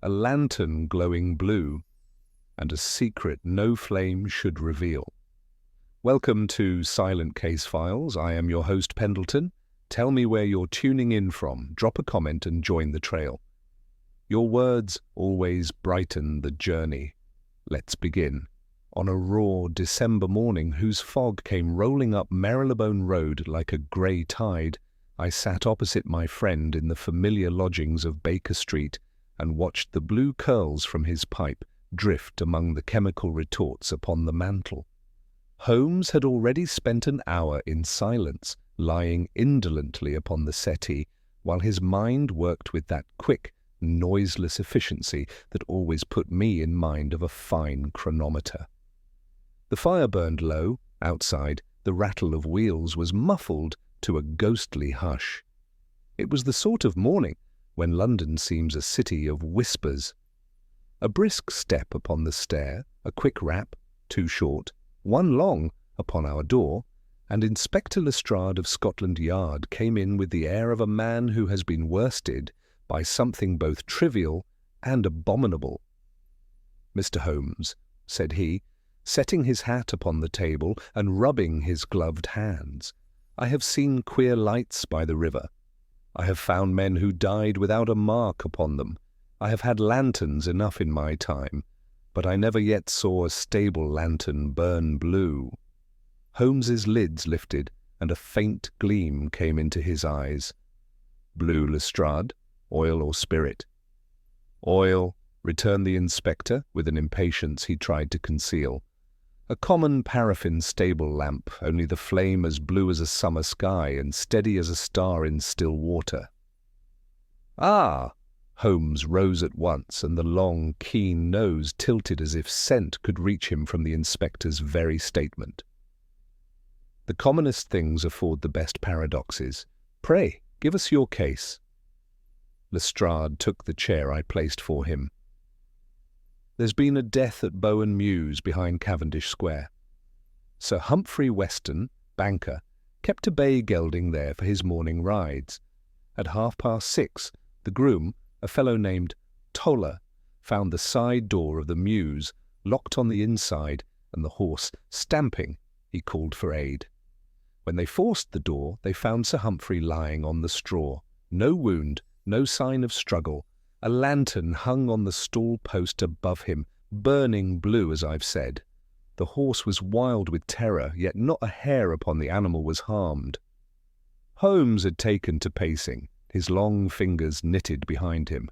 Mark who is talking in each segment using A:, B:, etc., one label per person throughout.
A: a lantern glowing blue, and a secret no flame should reveal. Welcome to Silent Case Files. I am your host, Pendleton. Tell me where you're tuning in from. Drop a comment and join the trail. Your words always brighten the journey. Let's begin. On a raw December morning whose fog came rolling up Marylebone Road like a grey tide, I sat opposite my friend in the familiar lodgings of Baker Street and watched the blue curls from his pipe drift among the chemical retorts upon the mantel. Holmes had already spent an hour in silence, lying indolently upon the settee, while his mind worked with that quick, noiseless efficiency that always put me in mind of a fine chronometer. The fire burned low. Outside, the rattle of wheels was muffled to a ghostly hush. It was the sort of morning when London seems a city of whispers. A brisk step upon the stair, a quick rap, two short, one long, upon our door, and Inspector Lestrade of Scotland Yard came in with the air of a man who has been worsted by something both trivial and abominable. "Mr. Holmes," said he, setting his hat upon the table and rubbing his gloved hands, "I have seen queer lights by the river. I have found men who died without a mark upon them. I have had lanterns enough in my time, but I never yet saw a stable lantern burn blue." Holmes's lids lifted, and a faint gleam came into his eyes. "Blue, Lestrade? Oil or spirit?" "Oil," returned the inspector, with an impatience he tried to conceal. "A common paraffin stable lamp, only the flame as blue as a summer sky and steady as a star in still water." "Ah!" Holmes rose at once, and the long, keen nose tilted as if scent could reach him from the inspector's very statement. "The commonest things afford the best paradoxes. Pray, give us your case." Lestrade took the chair I placed for him. "There's been a death at Bowen Mews behind Cavendish Square. Sir Humphrey Weston, banker, kept a bay gelding there for his morning rides. At 6:30, the groom, a fellow named Toller, found the side door of the mews locked on the inside and the horse stamping. He called for aid. When they forced the door, they found Sir Humphrey lying on the straw. No wound, no sign of struggle. A lantern hung on the stall post above him, burning blue, as I've said. The horse was wild with terror, yet not a hair upon the animal was harmed." Holmes had taken to pacing, his long fingers knitted behind him.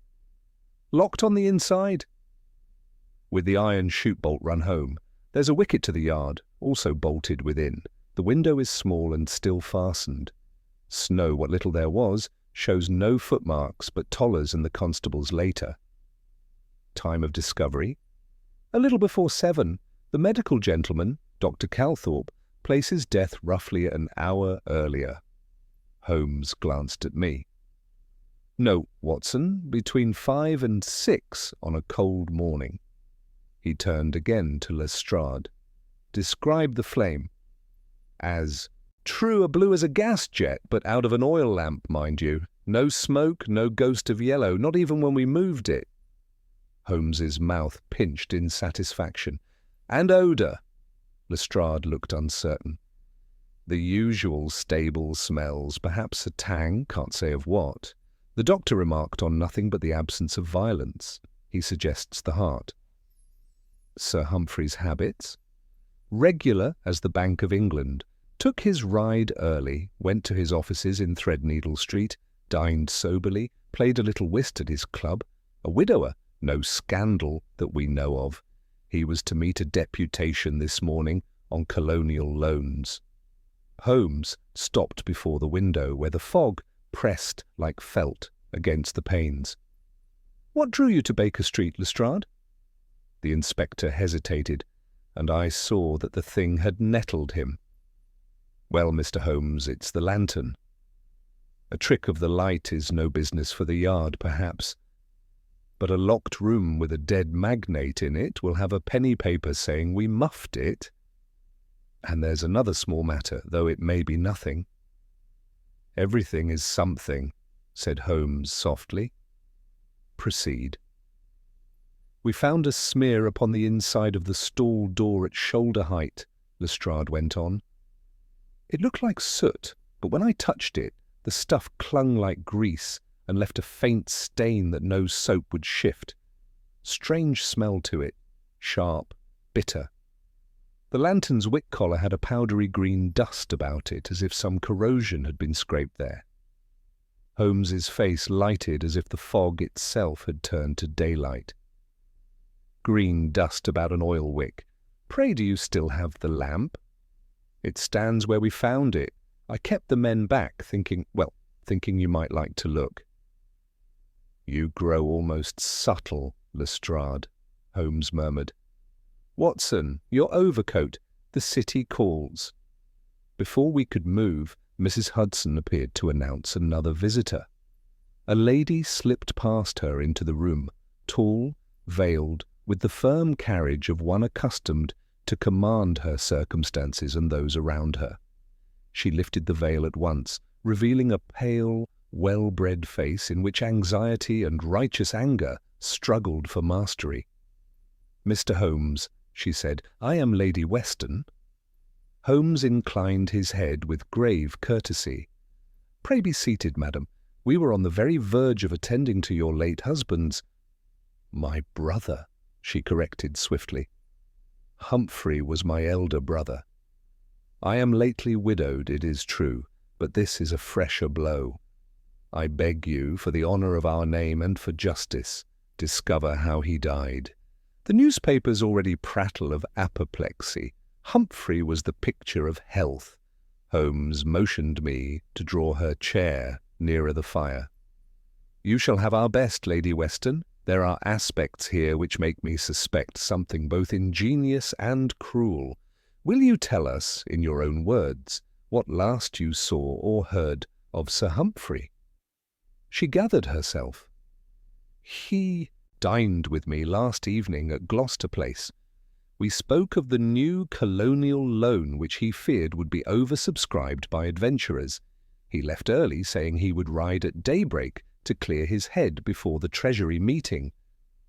A: "Locked on the inside?" "With the iron chute bolt run home. There's a wicket to the yard, also bolted within. The window is small and still fastened. Snow, what little there was, shows no footmarks but Toller's and the constable's later." "Time of discovery?" "A little before 7. The medical gentleman, Dr. Calthorpe, places death roughly an hour earlier." Holmes glanced at me. "Note, Watson, between 5 and 6 on a cold morning." He turned again to Lestrade. "Describe the flame." "As true, a blue as a gas jet, but out of an oil lamp, mind you. No smoke, no ghost of yellow, not even when we moved it." Holmes's mouth pinched in satisfaction. "And odour?" Lestrade looked uncertain. "The usual stable smells, perhaps a tang, can't say of what. The doctor remarked on nothing but the absence of violence. He suggests the heart." "Sir Humphrey's habits?" "Regular as the Bank of England. Took his ride early, went to his offices in Threadneedle Street, dined soberly, played a little whist at his club. A widower, no scandal that we know of. He was to meet a deputation this morning on colonial loans." Holmes stopped before the window where the fog pressed like felt against the panes. "What drew you to Baker Street, Lestrade?" The inspector hesitated, and I saw that the thing had nettled him. "Well, Mr. Holmes, it's the lantern. A trick of the light is no business for the yard, perhaps, but a locked room with a dead magnate in it will have a penny paper saying we muffed it. And there's another small matter, though it may be nothing." "Everything is something," said Holmes softly. "Proceed." We found a smear upon the inside of the stall door at shoulder height, Lestrade went on. It looked like soot, but when I touched it, the stuff clung like grease and left a faint stain that no soap would shift. Strange smell to it, sharp, bitter. The lantern's wick collar had a powdery green dust about it, as if some corrosion had been scraped there. Holmes's face lighted as if the fog itself had turned to daylight. Green dust about an oil wick. Pray, do you still have the lamp? It stands where we found it. I kept the men back, thinking you might like to look. You grow almost subtle, Lestrade, Holmes murmured. Watson, your overcoat. The city calls. Before we could move, Mrs. Hudson appeared to announce another visitor. A lady slipped past her into the room, tall, veiled, with the firm carriage of one accustomed to command her circumstances and those around her. She lifted the veil at once, revealing a pale, well-bred face in which anxiety and righteous anger struggled for mastery. "Mr. Holmes," she said, "I am Lady Weston." Holmes inclined his head with grave courtesy. "Pray be seated, madam. We were on the very verge of attending to your late husband's—" "My brother," she corrected swiftly. "Humphrey was my elder brother. I am lately widowed, it is true, but this is a fresher blow. I beg you, for the honour of our name and for justice, discover how he died. The newspapers already prattle of apoplexy. Humphrey was the picture of health." Holmes motioned me to draw her chair nearer the fire. "You shall have our best, Lady Weston. There are aspects here which make me suspect something both ingenious and cruel. Will you tell us, in your own words, what last you saw or heard of Sir Humphrey?" She gathered herself. "He dined with me last evening at Gloucester Place. We spoke of the new colonial loan which he feared would be oversubscribed by adventurers. He left early, saying he would ride at daybreak to clear his head before the Treasury meeting.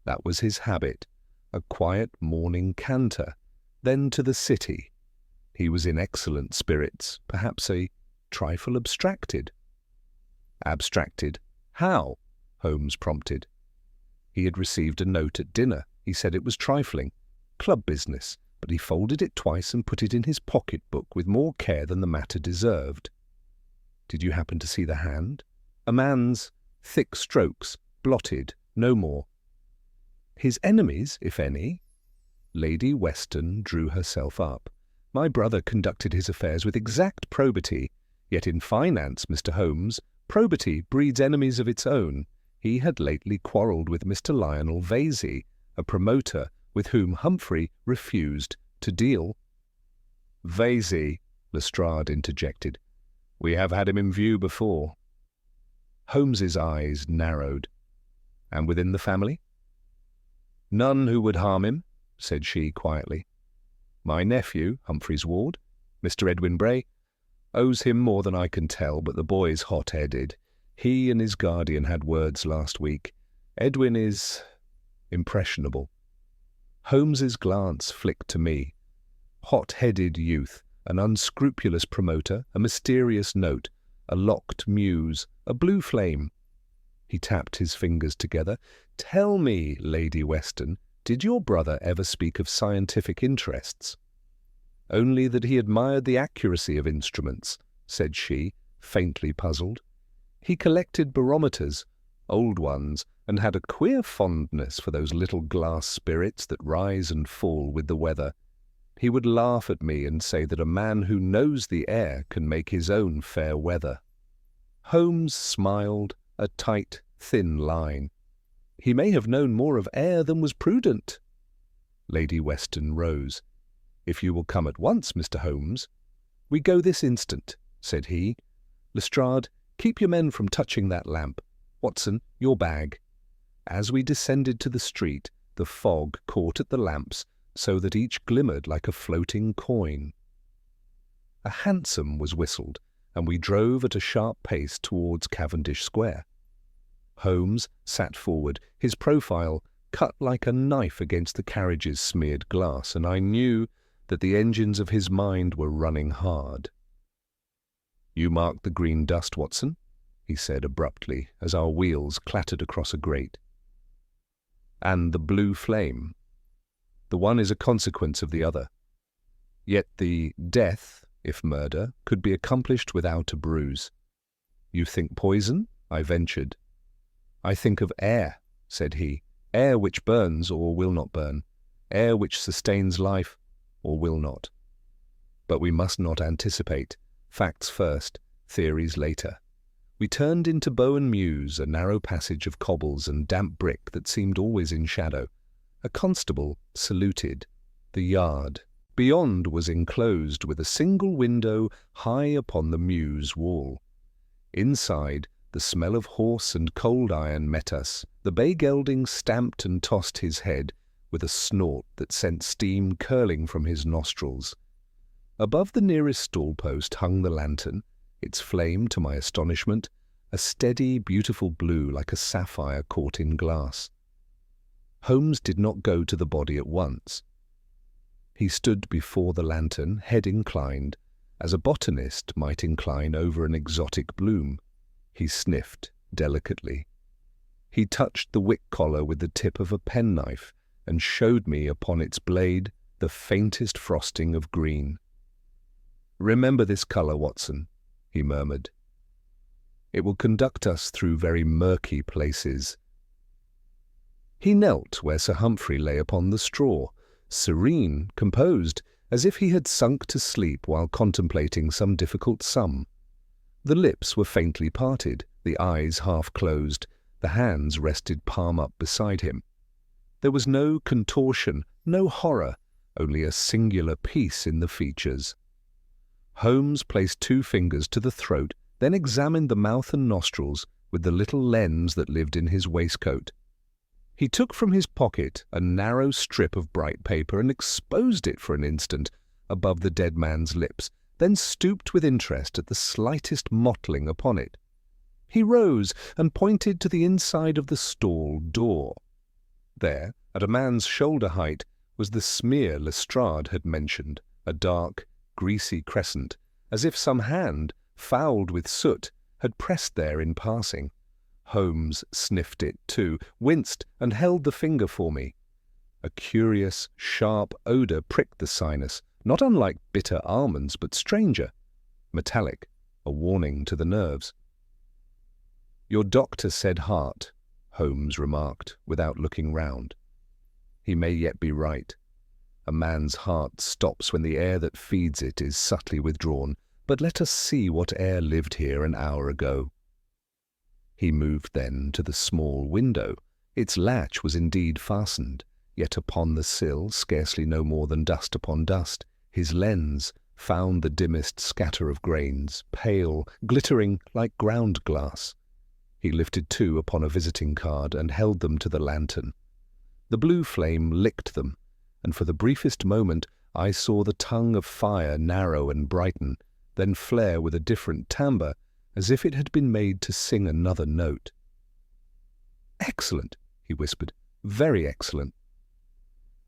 A: That was his habit, a quiet morning canter, then to the city. He was in excellent spirits, perhaps a trifle abstracted." "Abstracted? How?" Holmes prompted. "He had received a note at dinner. He said it was trifling, club business, but he folded it twice and put it in his pocket-book with more care than the matter deserved." "Did you happen to see the hand?" "A man's thick strokes, blotted, no more." "His enemies, if any?" Lady Weston drew herself up. "My brother conducted his affairs with exact probity. Yet in finance, Mr. Holmes, probity breeds enemies of its own. He had lately quarrelled with Mr. Lionel Vesey, a promoter with whom Humphrey refused to deal." "Vesey," Lestrade interjected. "We have had him in view before." Holmes's eyes narrowed. "And within the family?" "None who would harm him," said she quietly. "My nephew, Humphrey's ward, Mr. Edwin Bray, owes him more than I can tell, but the boy's hot-headed. He and his guardian had words last week. Edwin is impressionable." Holmes's glance flicked to me. Hot-headed youth, an unscrupulous promoter, a mysterious note, a locked muse, a blue flame. He tapped his fingers together. "Tell me, Lady Weston, did your brother ever speak of scientific interests?" "Only that he admired the accuracy of instruments," said she, faintly puzzled. "He collected barometers, old ones, and had a queer fondness for those little glass spirits that rise and fall with the weather. He would laugh at me and say that a man who knows the air can make his own fair weather." Holmes smiled, a tight, thin line. "He may have known more of air than was prudent." Lady Weston rose. "If you will come at once, Mr. Holmes." "We go this instant," said he. "Lestrade, keep your men from touching that lamp. Watson, your bag." As we descended to the street, the fog caught at the lamps so that each glimmered like a floating coin. A hansom was whistled, and we drove at a sharp pace towards Cavendish Square. Holmes sat forward, his profile cut like a knife against the carriage's smeared glass, and I knew that the engines of his mind were running hard. "You marked the green dust, Watson?" he said abruptly as our wheels clattered across a grate. "And the blue flame. The one is a consequence of the other. Yet the death, if murder, could be accomplished without a bruise." "You think poison?" I ventured. "I think of air," said he. "Air which burns or will not burn. Air which sustains life or will not. But we must not anticipate. Facts first, theories later." We turned into Bowen Mews, a narrow passage of cobbles and damp brick that seemed always in shadow. A constable saluted. The yard beyond was enclosed with a single window high upon the mews wall. Inside, the smell of horse and cold iron met us. The bay gelding stamped and tossed his head with a snort that sent steam curling from his nostrils. Above the nearest stall-post hung the lantern, its flame, to my astonishment, a steady, beautiful blue like a sapphire caught in glass. Holmes did not go to the body at once. He stood before the lantern, head inclined, as a botanist might incline over an exotic bloom. He sniffed delicately. He touched the wick collar with the tip of a penknife and showed me upon its blade the faintest frosting of green. "Remember this colour, Watson," he murmured. "It will conduct us through very murky places." He knelt where Sir Humphrey lay upon the straw, serene, composed, as if he had sunk to sleep while contemplating some difficult sum. The lips were faintly parted, the eyes half closed, the hands rested palm up beside him. There was no contortion, no horror, only a singular peace in the features. Holmes placed 2 fingers to the throat, then examined the mouth and nostrils with the little lens that lived in his waistcoat. He took from his pocket a narrow strip of bright paper and exposed it for an instant above the dead man's lips, then stooped with interest at the slightest mottling upon it. He rose and pointed to the inside of the stall door. There, at a man's shoulder height, was the smear Lestrade had mentioned, a dark, greasy crescent, as if some hand, fouled with soot, had pressed there in passing. Holmes sniffed it too, winced, and held the finger for me. A curious, sharp odour pricked the sinus, not unlike bitter almonds, but stranger, metallic, a warning to the nerves. "Your doctor said heart," Holmes remarked, without looking round. "He may yet be right. A man's heart stops when the air that feeds it is subtly withdrawn, but let us see what air lived here an hour ago." He moved then to the small window. Its latch was indeed fastened, yet upon the sill, scarcely no more than dust upon dust, his lens found the dimmest scatter of grains, pale, glittering like ground glass. He lifted 2 upon a visiting card and held them to the lantern. The blue flame licked them, and for the briefest moment I saw the tongue of fire narrow and brighten, then flare with a different timbre, as if it had been made to sing another note. "Excellent," he whispered. "Very excellent.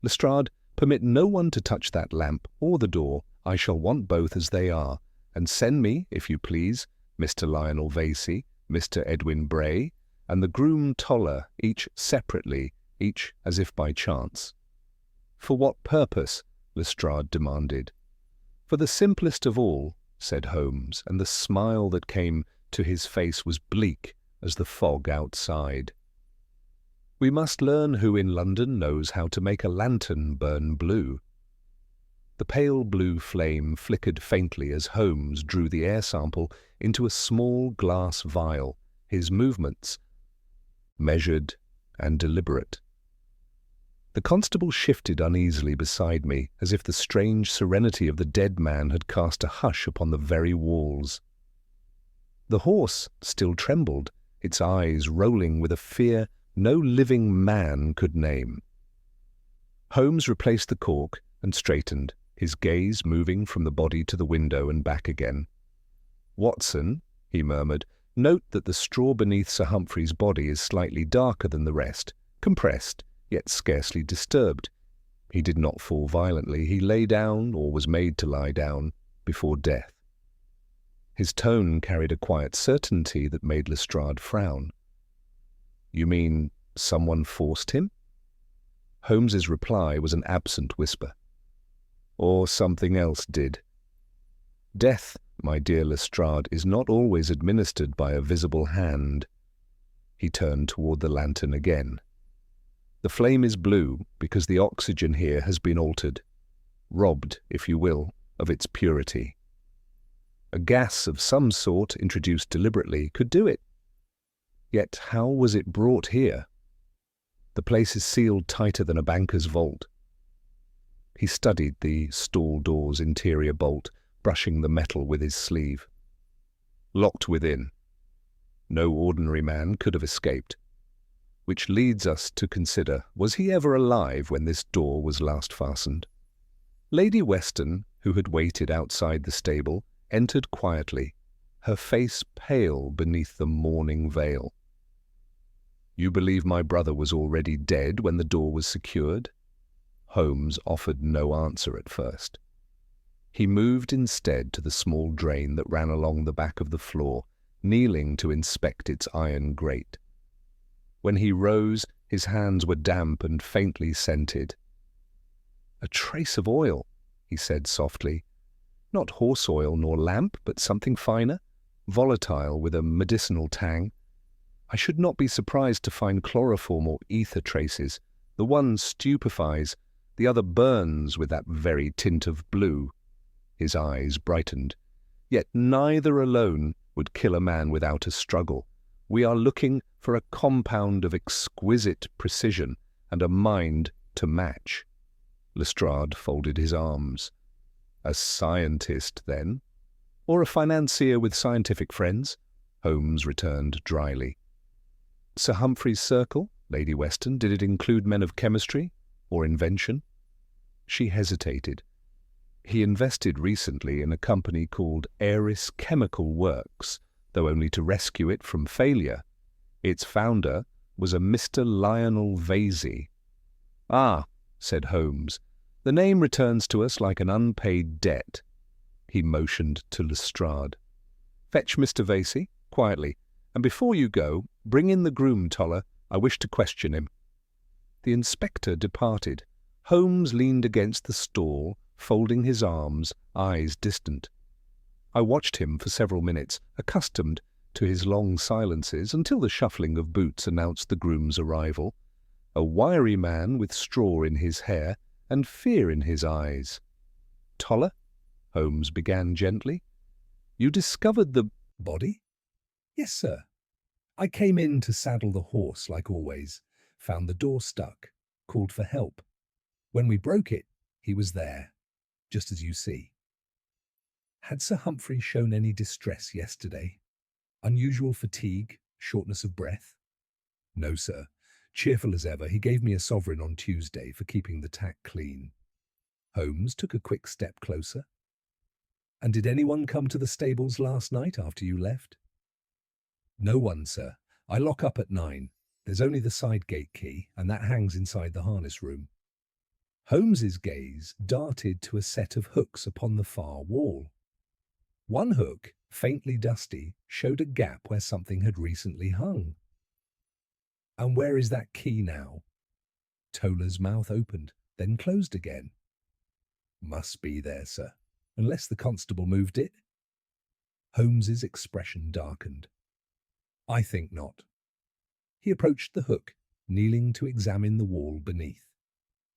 A: Lestrade, permit no one to touch that lamp or the door. I shall want both as they are, and send me, if you please, Mr. Lionel Vasey, Mr. Edwin Bray, and the groom Toller, each separately, each as if by chance." "For what purpose?" Lestrade demanded. "For the simplest of all," said Holmes, and the smile that came to his face was bleak as the fog outside. "We must learn who in London knows how to make a lantern burn blue." The pale blue flame flickered faintly as Holmes drew the air sample into a small glass vial, his movements measured and deliberate. The constable shifted uneasily beside me, as if the strange serenity of the dead man had cast a hush upon the very walls. The horse still trembled, its eyes rolling with a fear no living man could name. Holmes replaced the cork and straightened, his gaze moving from the body to the window and back again. "Watson," he murmured, "note that the straw beneath Sir Humphrey's body is slightly darker than the rest, compressed, yet scarcely disturbed. He did not fall violently. He lay down, or was made to lie down, before death. His tone carried a quiet certainty that made Lestrade frown. "You mean someone forced him?" Holmes's reply was an absent whisper. "Or something else did. Death, my dear Lestrade, is not always administered by a visible hand." He turned toward the lantern again. "The flame is blue because the oxygen here has been altered, robbed, if you will, of its purity. A gas of some sort, introduced deliberately, could do it. Yet how was it brought here? The place is sealed tighter than a banker's vault." He studied the stall door's interior bolt, brushing the metal with his sleeve. "Locked within. No ordinary man could have escaped. Which leads us to consider, was he ever alive when this door was last fastened?" Lady Weston, who had waited outside the stable, entered quietly, her face pale beneath the mourning veil. "You believe my brother was already dead when the door was secured?" Holmes offered no answer at first. He moved instead to the small drain that ran along the back of the floor, kneeling to inspect its iron grate. When he rose, his hands were damp and faintly scented. "A trace of oil," he said softly. "Not horse oil nor lamp, but something finer, volatile with a medicinal tang. I should not be surprised to find chloroform or ether traces. The one stupefies, the other burns with that very tint of blue." His eyes brightened. "Yet neither alone would kill a man without a struggle. We are looking for a compound of exquisite precision and a mind to match." Lestrade folded his arms. "A scientist, then? Or a financier with scientific friends?" Holmes returned dryly. "Sir Humphrey's circle, Lady Weston, did it include men of chemistry or invention?" She hesitated. "He invested recently in a company called Eris Chemical Works, though only to rescue it from failure. Its founder was a Mr. Lionel Vasey." "Ah," said Holmes, "the name returns to us like an unpaid debt." He motioned to Lestrade. "Fetch Mr. Vasey, quietly, and before you go, bring in the groom, Toller. I wish to question him." The inspector departed. Holmes leaned against the stall, folding his arms, eyes distant. I watched him for several minutes, accustomed to his long silences, until the shuffling of boots announced the groom's arrival. A wiry man with straw in his hair and fear in his eyes. "Toller," Holmes began gently, "you discovered the body?"
B: "Yes, sir. I came in to saddle the horse like always, found the door stuck, called for help. When we broke it, he was there, just as you see." "Had Sir Humphrey shown any distress yesterday? Unusual fatigue, shortness of breath?" "No, sir. Cheerful as ever. He gave me a sovereign on Tuesday for keeping the tack clean." Holmes took a quick step closer. "And did anyone come to the stables last night after you left?" "No one, sir. I lock up at 9. There's only the side gate key, and that hangs inside the harness room." Holmes's gaze darted to a set of hooks upon the far wall. One hook, faintly dusty, showed a gap where something had recently hung. "And where is that key now?" Toller's mouth opened, then closed again. "Must be there, sir, unless the constable moved it." Holmes's expression darkened. "I think not." He approached the hook, kneeling to examine the wall beneath.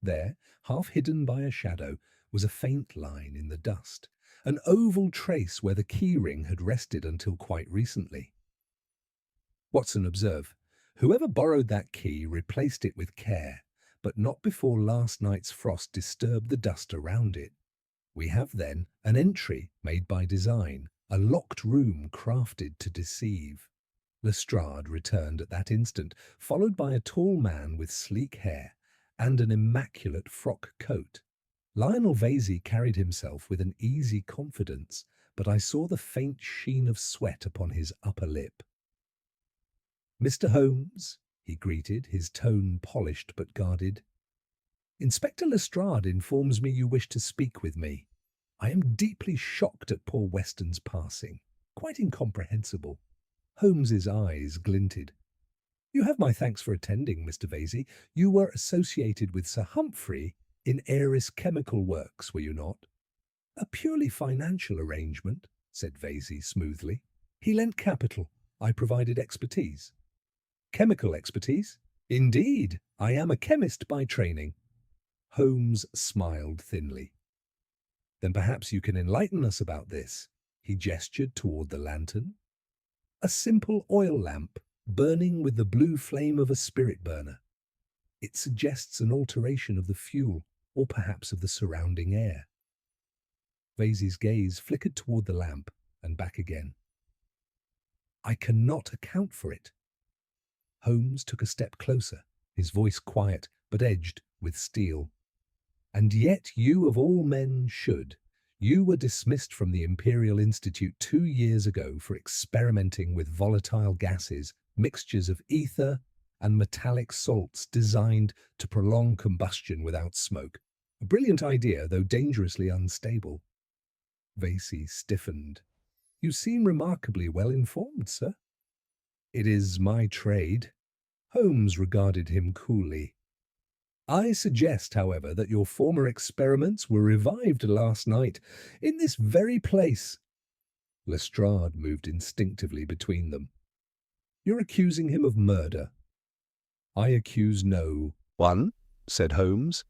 B: There, half hidden by a shadow, was a faint line in the dust, an oval trace where the key ring had rested until quite recently. Watson observed, "Whoever borrowed that key replaced it with care, but not before last night's frost disturbed the dust around it. We have, then, an entry made by design, a locked room crafted to deceive." Lestrade returned at that instant, followed by a tall man with sleek hair and an immaculate frock coat. Lionel Vasey carried himself with an easy confidence, but I saw the faint sheen of sweat upon his upper lip. "Mr. Holmes," he greeted, his tone polished but guarded. Inspector Lestrade informs me you wish to speak with me. I am deeply shocked at poor Weston's passing. Quite incomprehensible. Holmes's eyes glinted. You have my thanks for attending, Mr. Vesey. You were associated with Sir Humphrey in Eris Chemical Works, were you not? A purely financial arrangement, said Vesey smoothly. He lent capital. I provided expertise. Chemical expertise? Indeed, I am a chemist by training. Holmes smiled thinly. Then perhaps you can enlighten us about this. He gestured toward the lantern. A simple oil lamp, burning with the blue flame of a spirit burner. It suggests an alteration of the fuel, or perhaps of the surrounding air. Vesey's gaze flickered toward the lamp and back again. I cannot account for it. Holmes took a step closer, his voice quiet but edged with steel. And yet you of all men should. You were dismissed from the Imperial Institute 2 years ago for experimenting with volatile gases, mixtures of ether and metallic salts designed to prolong combustion without smoke. A brilliant idea, though dangerously unstable. Vesey stiffened. You seem remarkably well informed, sir. It is my trade. Holmes regarded him coolly. I suggest, however, that your former experiments were revived last night in this very place. Lestrade moved instinctively between them. You're accusing him of murder. I accuse no
A: one, said Holmes.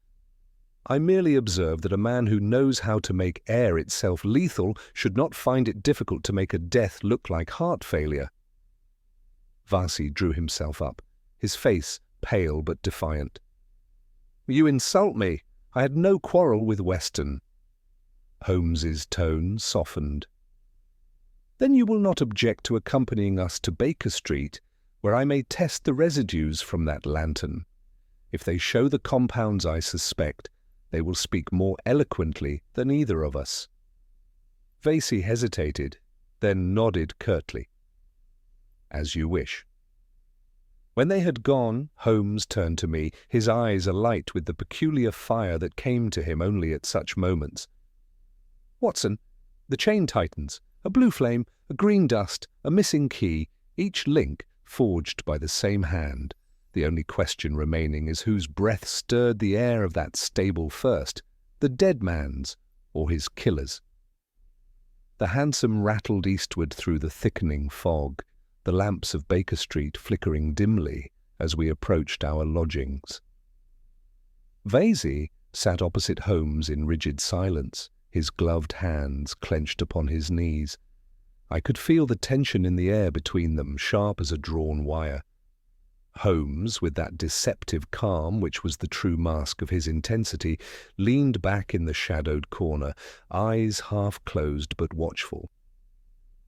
A: I merely observe that a man who knows how to make air itself lethal should not find it difficult to make a death look like heart failure. Vesey drew himself up, his face pale but defiant. You insult me. I had no quarrel with Weston. Holmes's tone softened. Then you will not object to accompanying us to Baker Street, where I may test the residues from that lantern. If they show the compounds I suspect, they will speak more eloquently than either of us. Vesey hesitated, then nodded curtly. As you wish. When they had gone, Holmes turned to me, his eyes alight with the peculiar fire that came to him only at such moments. Watson, the chain tightens. A blue flame, a green dust, a missing key, each link forged by the same hand. The only question remaining is whose breath stirred the air of that stable first, the dead man's or his killer's. The hansom rattled eastward through the thickening fog, the lamps of Baker Street flickering dimly as we approached our lodgings. Vesey sat opposite Holmes in rigid silence, his gloved hands clenched upon his knees. I could feel the tension in the air between them, sharp as a drawn wire. Holmes, with that deceptive calm which was the true mask of his intensity, leaned back in the shadowed corner, eyes half closed but watchful.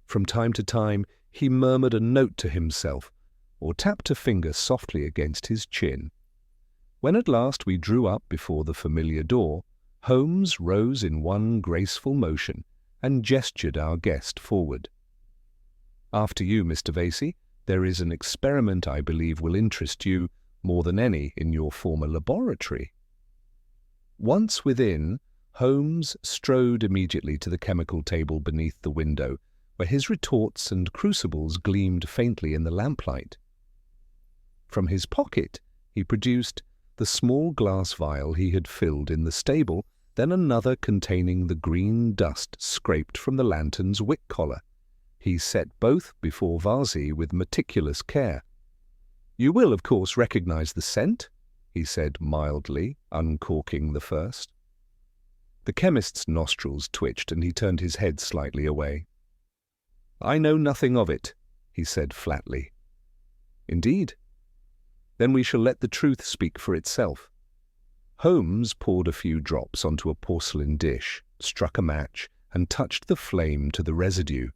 A: From time to time he murmured a note to himself, or tapped a finger softly against his chin. When at last we drew up before the familiar door, Holmes rose in one graceful motion and gestured our guest forward. After you, Mr. Vesey, there is an experiment I believe will interest you more than any in your former laboratory. Once within, Holmes strode immediately to the chemical table beneath the window, where his retorts and crucibles gleamed faintly in the lamplight. From his pocket he produced the small glass vial he had filled in the stable, then another containing the green dust scraped from the lantern's wick collar. He set both before Vesey with meticulous care. "You will, of course, recognize the scent," he said mildly, uncorking the first. The chemist's nostrils twitched and he turned his head slightly away. "I know nothing of it," he said flatly. "Indeed? Then we shall let the truth speak for itself." Holmes poured a few drops onto a porcelain dish, struck a match, and touched the flame to the residue.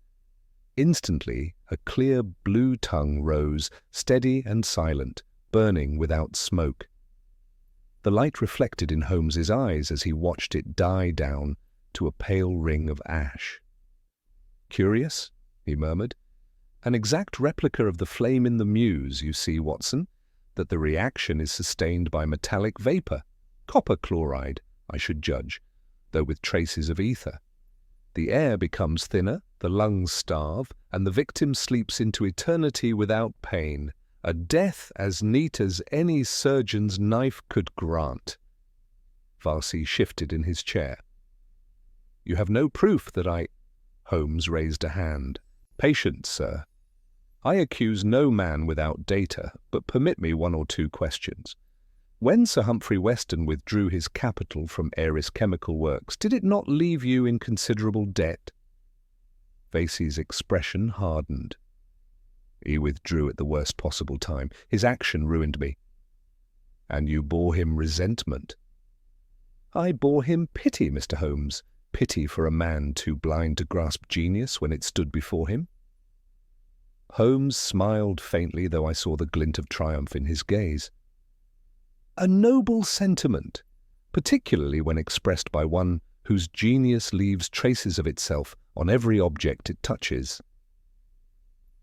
A: Instantly, a clear blue tongue rose, steady and silent, burning without smoke. The light reflected in Holmes's eyes as he watched it die down to a pale ring of ash. "Curious?" he murmured. "An exact replica of the flame in the Mews, you see, Watson, that the reaction is sustained by metallic vapor, copper chloride, I should judge, though with traces of ether. The air becomes thinner, the lungs starve, and the victim sleeps into eternity without pain, a death as neat as any surgeon's knife could grant. Varsi shifted in his chair. You have no proof that I— Holmes raised a hand. Patience, sir. I accuse no man without data, but permit me one or two questions. When Sir Humphrey Weston withdrew his capital from Eris Chemical Works, did it not leave you in considerable debt? Vasey's expression hardened. He withdrew at the worst possible time. His action ruined me. And you bore him resentment? I bore him pity, Mr. Holmes. Pity for a man too blind to grasp genius when it stood before him. Holmes smiled faintly, though I saw the glint of triumph in his gaze. A noble sentiment, particularly when expressed by one whose genius leaves traces of itself on every object it touches.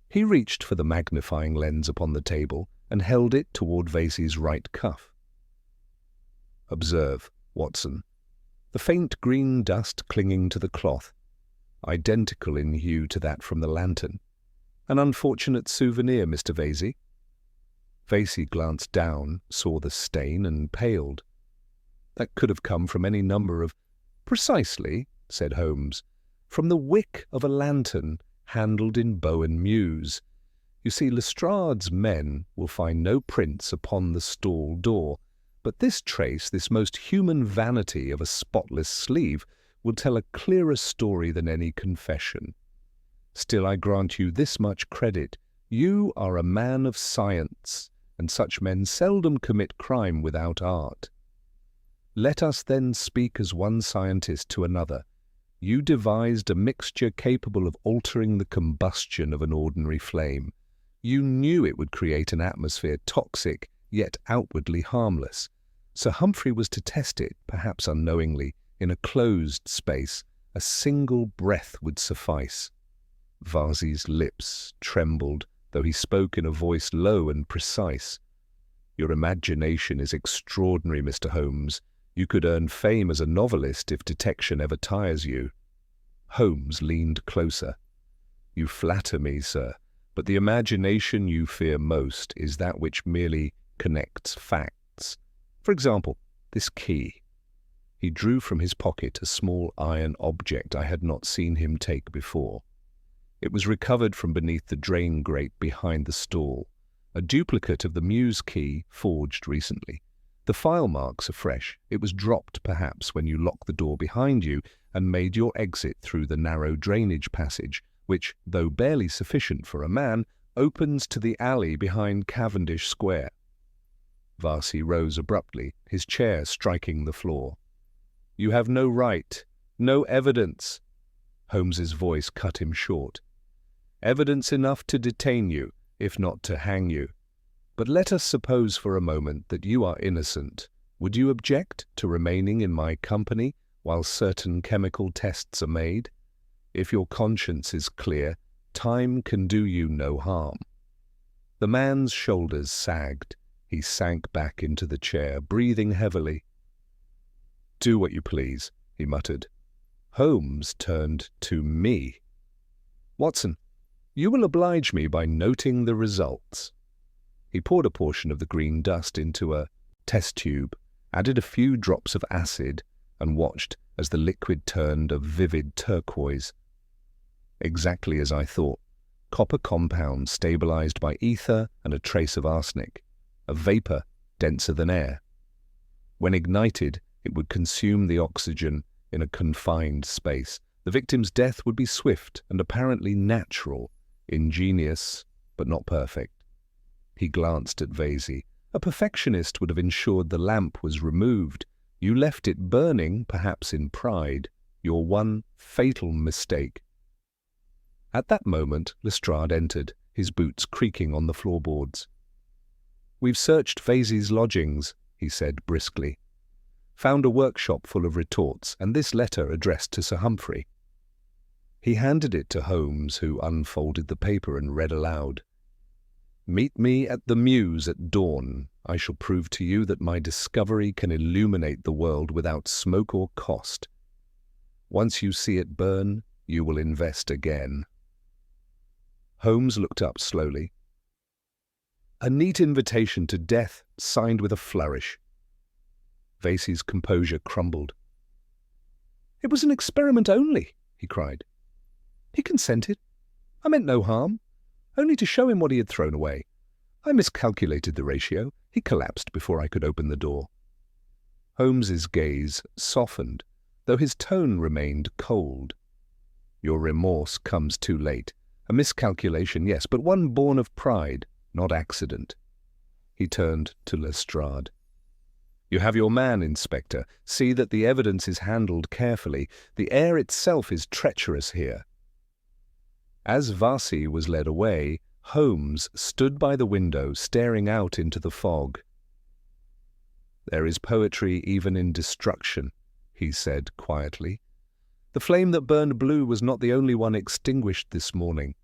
A: He reached for the magnifying lens upon the table and held it toward Vasey's right cuff. Observe, Watson, the faint green dust clinging to the cloth, identical in hue to that from the lantern. An unfortunate souvenir, Mr. Vasey. Vasey glanced down, saw the stain, and paled. That could have come from any number of— Precisely, said Holmes, from the wick of a lantern handled in Bowen Mews. You see, Lestrade's men will find no prints upon the stall door, but this trace, this most human vanity of a spotless sleeve, will tell a clearer story than any confession. Still, I grant you this much credit. You are a man of science, and such men seldom commit crime without art. Let us then speak as one scientist to another. You devised a mixture capable of altering the combustion of an ordinary flame. You knew it would create an atmosphere toxic, yet outwardly harmless. Sir Humphrey was to test it, perhaps unknowingly, in a closed space. A single breath would suffice. Varsi's lips trembled, though he spoke in a voice low and precise. Your imagination is extraordinary, Mr. Holmes. You could earn fame as a novelist if detection ever tires you. Holmes leaned closer. You flatter me, sir, but the imagination you fear most is that which merely connects facts. For example, this key. He drew from his pocket a small iron object I had not seen him take before. It was recovered from beneath the drain grate behind the stall, a duplicate of the Mews key forged recently. The file marks are fresh. It was dropped, perhaps, when you locked the door behind you and made your exit through the narrow drainage passage, which, though barely sufficient for a man, opens to the alley behind Cavendish Square. Varsi rose abruptly, his chair striking the floor. You have no right, no evidence. Holmes's voice cut him short. Evidence enough to detain you, if not to hang you. But let us suppose for a moment that you are innocent. Would you object to remaining in my company while certain chemical tests are made? If your conscience is clear, time can do you no harm. The man's shoulders sagged. He sank back into the chair, breathing heavily. Do what you please, he muttered. Holmes turned to me. Watson, you will oblige me by noting the results. He poured a portion of the green dust into a test tube, added a few drops of acid, and watched as the liquid turned a vivid turquoise. Exactly as I thought. Copper compound stabilized by ether and a trace of arsenic, a vapor denser than air. When ignited, it would consume the oxygen in a confined space. The victim's death would be swift and apparently natural, ingenious, but not perfect. He glanced at Vasey. A perfectionist would have ensured the lamp was removed. You left it burning, perhaps in pride, your one fatal mistake. At that moment, Lestrade entered, his boots creaking on the floorboards. We've searched Vasey's lodgings, he said briskly. Found a workshop full of retorts, and this letter addressed to Sir Humphrey. He handed it to Holmes, who unfolded the paper and read aloud. Meet me at the Mews at dawn. I shall prove to you that my discovery can illuminate the world without smoke or cost. Once you see it burn, you will invest again." Holmes looked up slowly. A neat invitation to death, signed with a flourish. Vasey's composure crumbled. "It was an experiment only," he cried. "He consented. I meant no harm, only to show him what he had thrown away. I miscalculated the ratio. He collapsed before I could open the door." Holmes's gaze softened, though his tone remained cold. "Your remorse comes too late. A miscalculation, yes, but one born of pride, not accident." He turned to Lestrade. "You have your man, Inspector. See that the evidence is handled carefully. The air itself is treacherous here." As Vasey was led away, Holmes stood by the window, staring out into the fog. "There is poetry even in destruction," he said quietly. "The flame that burned blue was not the only one extinguished this morning."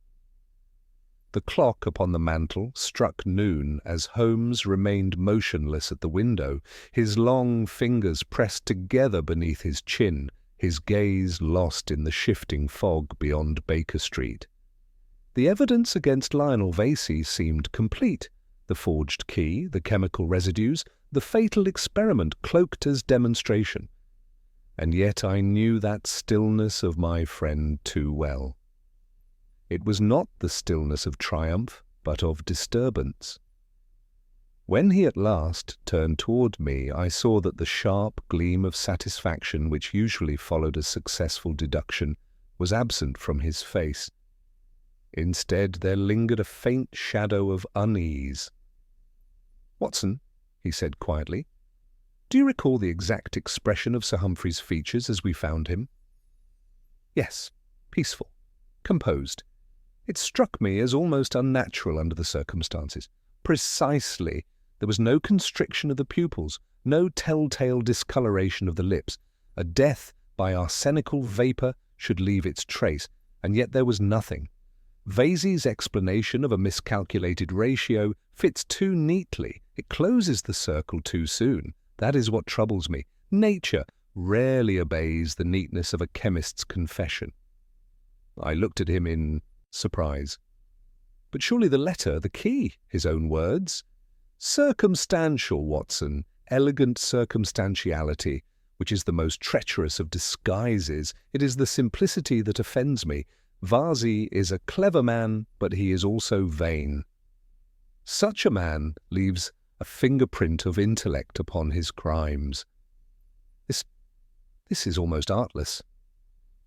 A: The clock upon the mantel struck noon as Holmes remained motionless at the window, his long fingers pressed together beneath his chin, his gaze lost in the shifting fog beyond Baker Street. The evidence against Lionel Vasey seemed complete. The forged key, the chemical residues, the fatal experiment cloaked as demonstration. And yet I knew that stillness of my friend too well. It was not the stillness of triumph, but of disturbance. When he at last turned toward me, I saw that the sharp gleam of satisfaction which usually followed a successful deduction was absent from his face. Instead, there lingered a faint shadow of unease. "Watson," he said quietly, "do you recall the exact expression of Sir Humphrey's features as we found him?" "Yes, peaceful, composed. It struck me as almost unnatural under the circumstances. Precisely. There was no constriction of the pupils, no telltale discoloration of the lips. A death by arsenical vapour should leave its trace, and yet there was nothing. Vasey's explanation of a miscalculated ratio fits too neatly. It closes the circle too soon. That is what troubles me. Nature rarely obeys the neatness of a chemist's confession." I looked at him in surprise. "But surely the letter, the key," his own words. "Circumstantial, Watson, elegant circumstantiality, which is the most treacherous of disguises. It is the simplicity that offends me. Vasey is a clever man, but he is also vain. Such a man leaves a fingerprint of intellect upon his crimes. This is almost artless."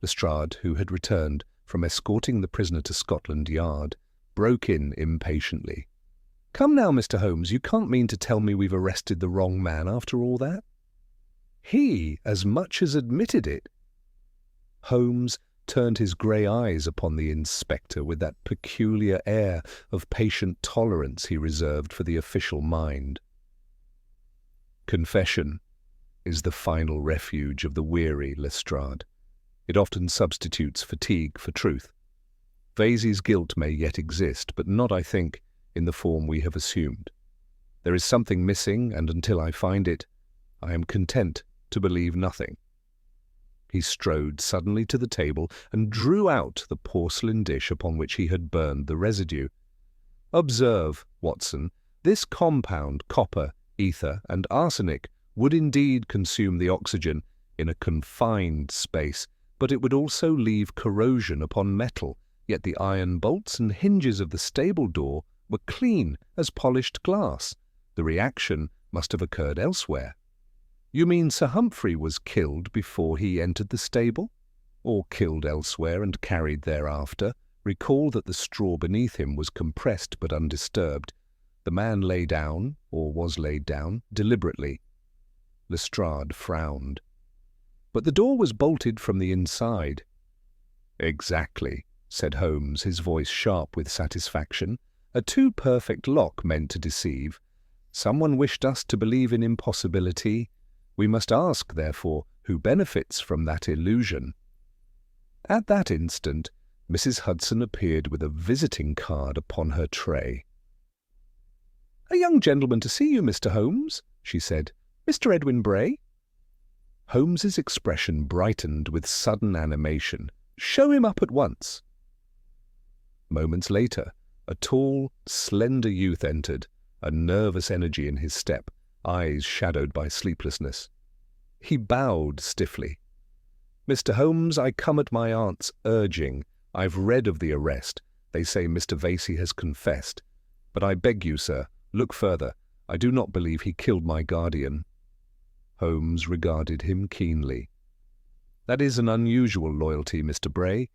A: Lestrade, who had returned from escorting the prisoner to Scotland Yard, broke in impatiently. "Come now, Mr. Holmes, you can't mean to tell me we've arrested the wrong man after all that?" "He as much as admitted it." Holmes turned his grey eyes upon the inspector with that peculiar air of patient tolerance he reserved for the official mind. "Confession is the final refuge of the weary, Lestrade. It often substitutes fatigue for truth. Vasey's guilt may yet exist, but not, I think, in the form we have assumed. There is something missing, and until I find it, I am content to believe nothing." He strode suddenly to the table and drew out the porcelain dish upon which he had burned the residue. "Observe, Watson, this compound, copper, ether, and arsenic, would indeed consume the oxygen in a confined space, but it would also leave corrosion upon metal, yet the iron bolts and hinges of the stable door were clean as polished glass. The reaction must have occurred elsewhere." "You mean Sir Humphrey was killed before he entered the stable? Or killed elsewhere and carried thereafter? Recall that the straw beneath him was compressed but undisturbed. The man lay down, or was laid down, deliberately." Lestrade frowned. "But the door was bolted from the inside." "Exactly," said Holmes, his voice sharp with satisfaction. "A too perfect lock meant to deceive. Someone wished us to believe in impossibility. We must ask, therefore, who benefits from that illusion." At that instant, Mrs. Hudson appeared with a visiting card upon her tray. "A young gentleman to see you, Mr. Holmes," she said. "Mr. Edwin Bray." Holmes's expression brightened with sudden animation. "Show him up at once." Moments later, a tall, slender youth entered, a nervous energy in his step, eyes shadowed by sleeplessness. He bowed stiffly. "Mr. Holmes, I come at my aunt's urging. I've read of the arrest. They say Mr. Vasey has confessed. But I beg you, sir, look further. I do not believe he killed my guardian." Holmes regarded him keenly. "That is an unusual loyalty, Mr. Bray,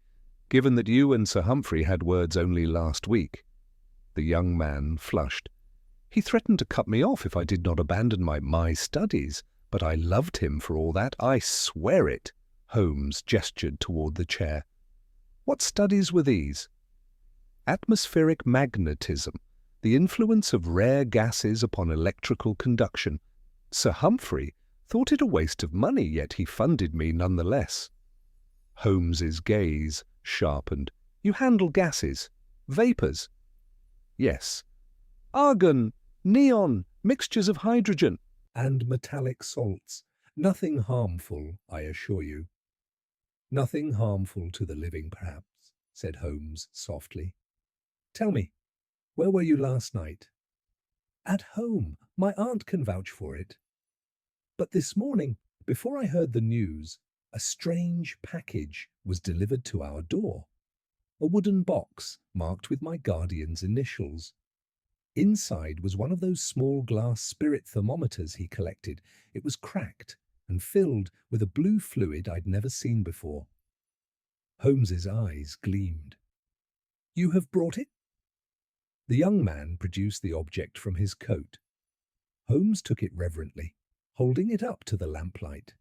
A: given that you and Sir Humphrey had words only last week." The young man flushed. "He threatened to cut me off if I did not abandon my studies, but I loved him for all that, I swear it." Holmes gestured toward the chair. "What studies were these?" "Atmospheric magnetism, the influence of rare gases upon electrical conduction. Sir Humphrey thought it a waste of money, yet he funded me nonetheless." Holmes's gaze sharpened. "You handle gases? Vapours?" "Yes." "Argon, neon, mixtures of hydrogen."
B: "And metallic salts. Nothing harmful, I assure you." "Nothing harmful to the living, perhaps," said Holmes softly. "Tell me, where were you last night?" "At home. My aunt can vouch for it. But this morning, before I heard the news, a strange package was delivered to our door. A wooden box marked with my guardian's initials. Inside was one of those small glass spirit thermometers he collected. It was cracked and filled with a blue fluid I'd never seen before." Holmes's eyes gleamed. "You have brought it?" The young man produced the object from his coat. Holmes took it reverently, holding it up to the lamplight.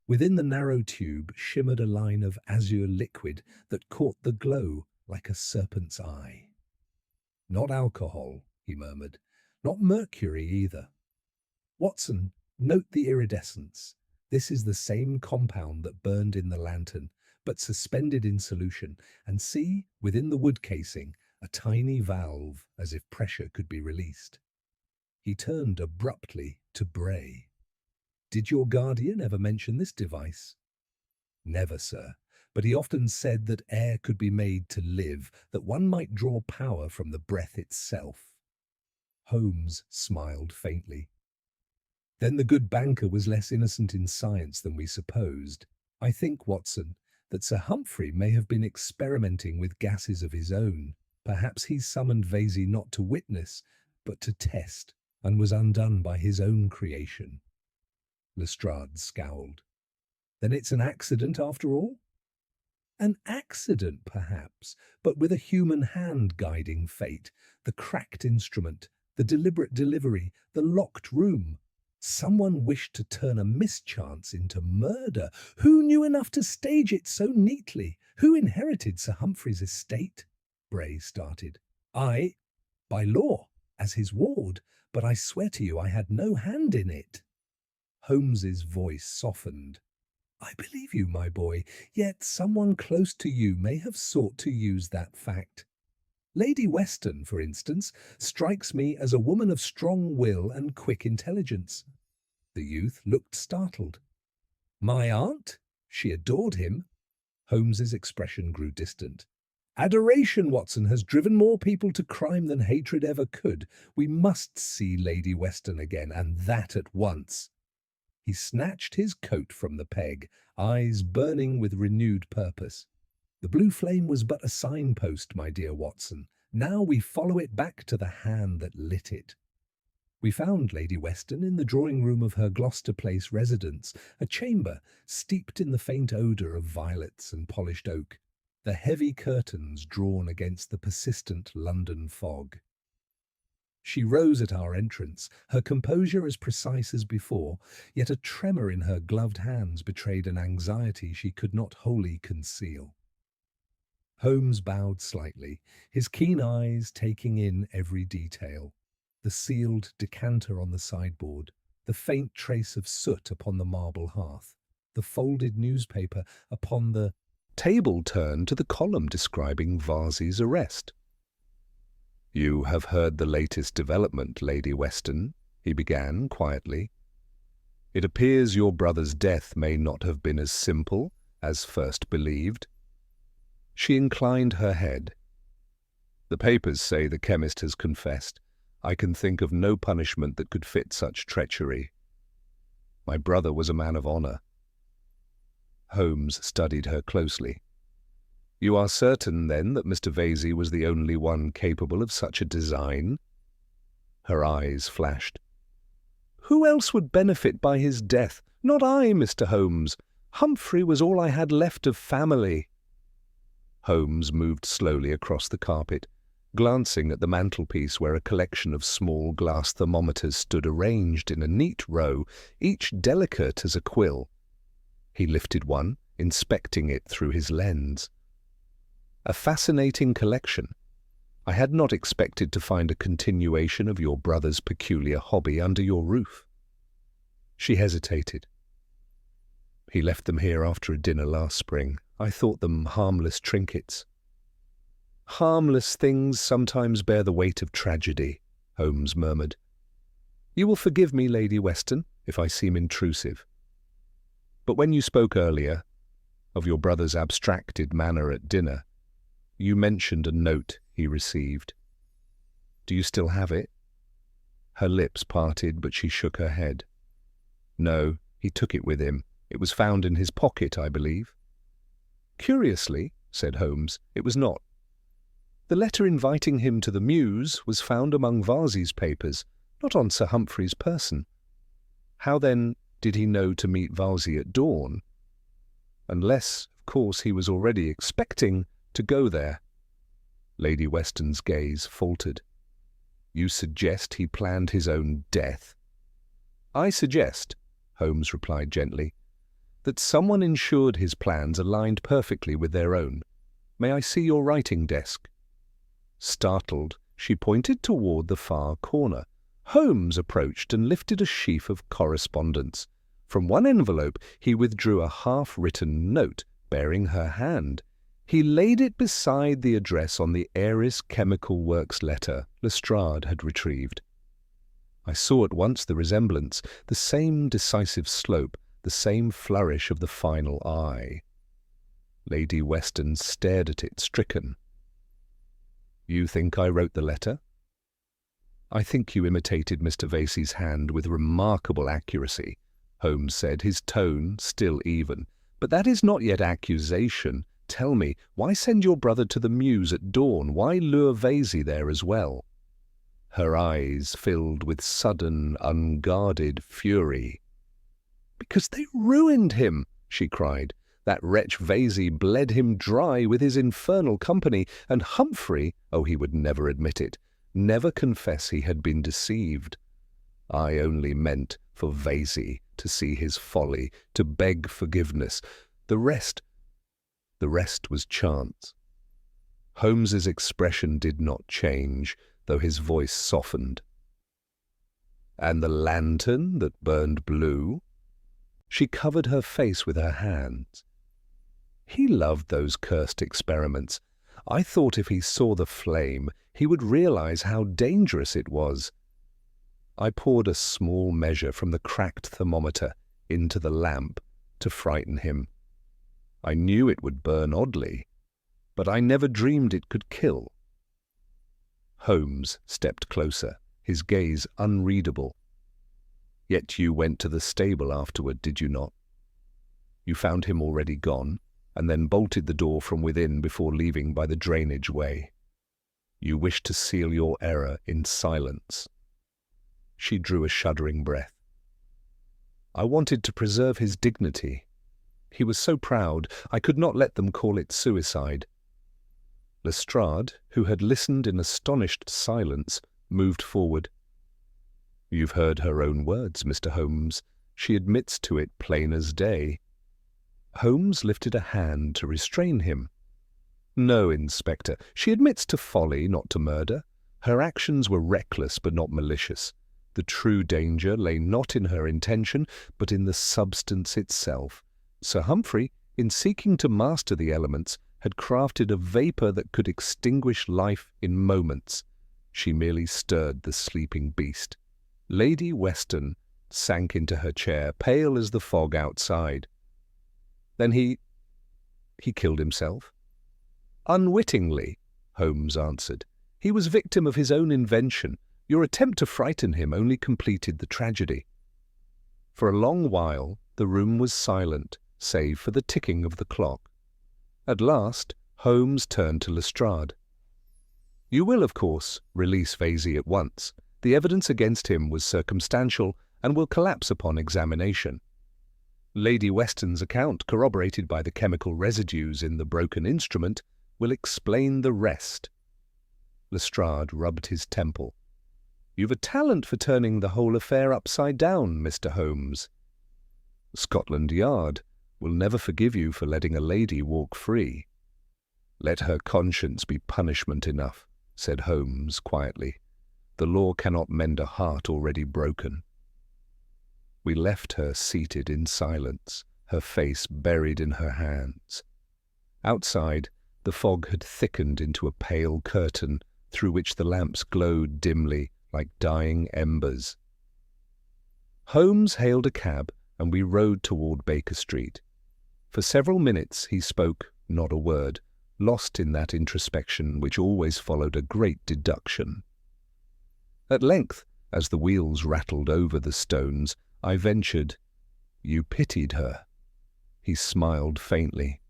B: Within the narrow tube shimmered a line of azure liquid that caught the glow like a serpent's eye. "Not alcohol," he murmured. "Not mercury either. Watson, note the iridescence. This is the same compound that burned in the lantern, but suspended in solution, and see, within the wood casing, a tiny valve as if pressure could be released." He turned abruptly to Bray. "Did your guardian ever mention this device?" "Never, sir, but he often said that air could be made to live, that one might draw power from the breath itself." Holmes smiled faintly. "Then the good banker was less innocent in science than we supposed. I think, Watson, that Sir Humphrey may have been experimenting with gases of his own. Perhaps he summoned Vasey not to witness, but to test, and was undone by his own creation." Lestrade scowled. "Then it's an accident after all?" "An accident, perhaps, but with a human hand guiding fate. The cracked instrument, the deliberate delivery, the locked room. Someone wished to turn a mischance into murder. Who knew enough to stage it so neatly? Who inherited Sir Humphrey's estate?" Bray started. "I, by law, as his ward, but I swear to you I had no hand in it." Holmes's voice softened. "I believe you, my boy, yet someone close to you may have sought to use that fact. Lady Weston, for instance, strikes me as a woman of strong will and quick intelligence." The youth looked startled. "My aunt? She adored him." Holmes's expression grew distant. "Adoration, Watson, has driven more people to crime than hatred ever could. We must see Lady Weston again, and that at once." He snatched his coat from the peg, eyes burning with renewed purpose. "The blue flame was but a signpost, my dear Watson. Now we follow it back to the hand that lit it." We found Lady Weston in the drawing-room of her Gloucester Place residence, a chamber steeped in the faint odour of violets and polished oak, the heavy curtains drawn against the persistent London fog. She rose at our entrance, her composure as precise as before, yet a tremor in her gloved hands betrayed an anxiety she could not wholly conceal. Holmes bowed slightly, his keen eyes taking in every detail. The sealed decanter on the sideboard, the faint trace of soot upon the marble hearth, the folded newspaper upon the table turned to the column describing Vasey's arrest.
A: "You have heard the latest development, Lady Weston," he began quietly. "It appears your brother's death may not have been as simple as first believed." She inclined her head. "The papers say the chemist has confessed. I can think of no punishment that could fit such treachery. My brother was a man of honor." Holmes studied her closely. "You are certain, then, that Mr. Vesey was the only one capable of such a design?" Her eyes flashed. "Who else would benefit by his death? Not I, Mr. Holmes. Humphrey was all I had left of family." Holmes moved slowly across the carpet, glancing at the mantelpiece where a collection of small glass thermometers stood arranged in a neat row, each delicate as a quill. He lifted one, inspecting it through his lens. "A fascinating collection. I had not expected to find a continuation of your brother's peculiar hobby under your roof." She hesitated. "He left them here after a dinner last spring. I thought them harmless trinkets." "Harmless things sometimes bear the weight of tragedy," Holmes murmured. "You will forgive me, Lady Weston, if I seem intrusive. But when you spoke earlier of your brother's abstracted manner at dinner, you mentioned a note he received. Do you still have it?" Her lips parted, but she shook her head. "No, he took it with him. It was found in his pocket, I believe." "Curiously," said Holmes, "it was not. The letter inviting him to the Mews was found among Varsey's papers, not on Sir Humphrey's person. How, then, did he know to meet Varsey at dawn? Unless, of course, he was already expecting to go there." Lady Weston's gaze faltered. "You suggest he planned his own death?" "I suggest," Holmes replied gently, "that someone ensured his plans aligned perfectly with their own. May I see your writing desk?" Startled, she pointed toward the far corner. Holmes approached and lifted a sheaf of correspondence. From one envelope he withdrew a half-written note bearing her hand. He laid it beside the address on the Eris Chemical Works letter Lestrade had retrieved. I saw at once the resemblance, the same decisive slope, the same flourish of the final I. Lady Weston stared at it, stricken. "You think I wrote the letter?" "I think you imitated Mr. Vesey's hand with remarkable accuracy," Holmes said, his tone still even. "But that is not yet accusation. Tell me, why send your brother to the Mews at dawn? Why lure Vesey there as well?" Her eyes filled with sudden, unguarded fury. "Because they ruined him!" she cried. "That wretch Vesey bled him dry with his infernal company, and Humphrey, oh, he would never admit it, never confess he had been deceived. I only meant for Vesey to see his folly, to beg forgiveness. The rest was chance." Holmes's expression did not change, though his voice softened. "And the lantern that burned blue?" She covered her face with her hands. "He loved those cursed experiments. I thought if he saw the flame, he would realize how dangerous it was. I poured a small measure from the cracked thermometer into the lamp to frighten him. I knew it would burn oddly, but I never dreamed it could kill." Holmes stepped closer, his gaze unreadable. "Yet you went to the stable afterward, did you not? You found him already gone, and then bolted the door from within before leaving by the drainage way. You wished to seal your error in silence." She drew a shuddering breath. "I wanted to preserve his dignity. He was so proud, I could not let them call it suicide." Lestrade, who had listened in astonished silence, moved forward. "You've heard her own words, Mr. Holmes. She admits to it plain as day." Holmes lifted a hand to restrain him. "No, Inspector. She admits to folly, not to murder. Her actions were reckless but not malicious. The true danger lay not in her intention, but in the substance itself. Sir Humphrey, in seeking to master the elements, had crafted a vapour that could extinguish life in moments. She merely stirred the sleeping beast. Lady Weston sank into her chair, pale as the fog outside. Then he killed himself? Unwittingly, Holmes answered. He was victim of his own invention. Your attempt to frighten him only completed the tragedy. For a long while, the room was silent, save for the ticking of the clock. At last, Holmes turned to Lestrade. You will, of course, release Vesey at once. The evidence against him was circumstantial and will collapse upon examination. Lady Weston's account, corroborated by the chemical residues in the broken instrument, will explain the rest. Lestrade rubbed his temple. You've a talent for turning the whole affair upside down, Mr. Holmes. Scotland Yard will never forgive you for letting a lady walk free. Let her conscience be punishment enough, said Holmes quietly. The law cannot mend a heart already broken. We left her seated in silence, her face buried in her hands. Outside, the fog had thickened into a pale curtain through which the lamps glowed dimly like dying embers. Holmes hailed a cab and we rode toward Baker Street. For several minutes he spoke not a word, lost in that introspection which always followed a great deduction. At length, as the wheels rattled over the stones, I ventured, You pitied her. He smiled faintly.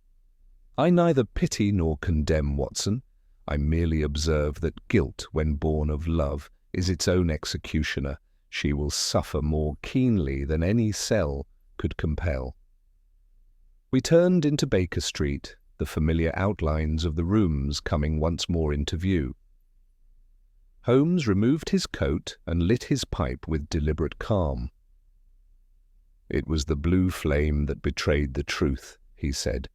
A: I neither pity nor condemn Watson. I merely observe that guilt, when born of love, is its own executioner. She will suffer more keenly than any cell could compel. We turned into Baker Street, the familiar outlines of the rooms coming once more into view. Holmes removed his coat and lit his pipe with deliberate calm. It was the blue flame that betrayed the truth, he said.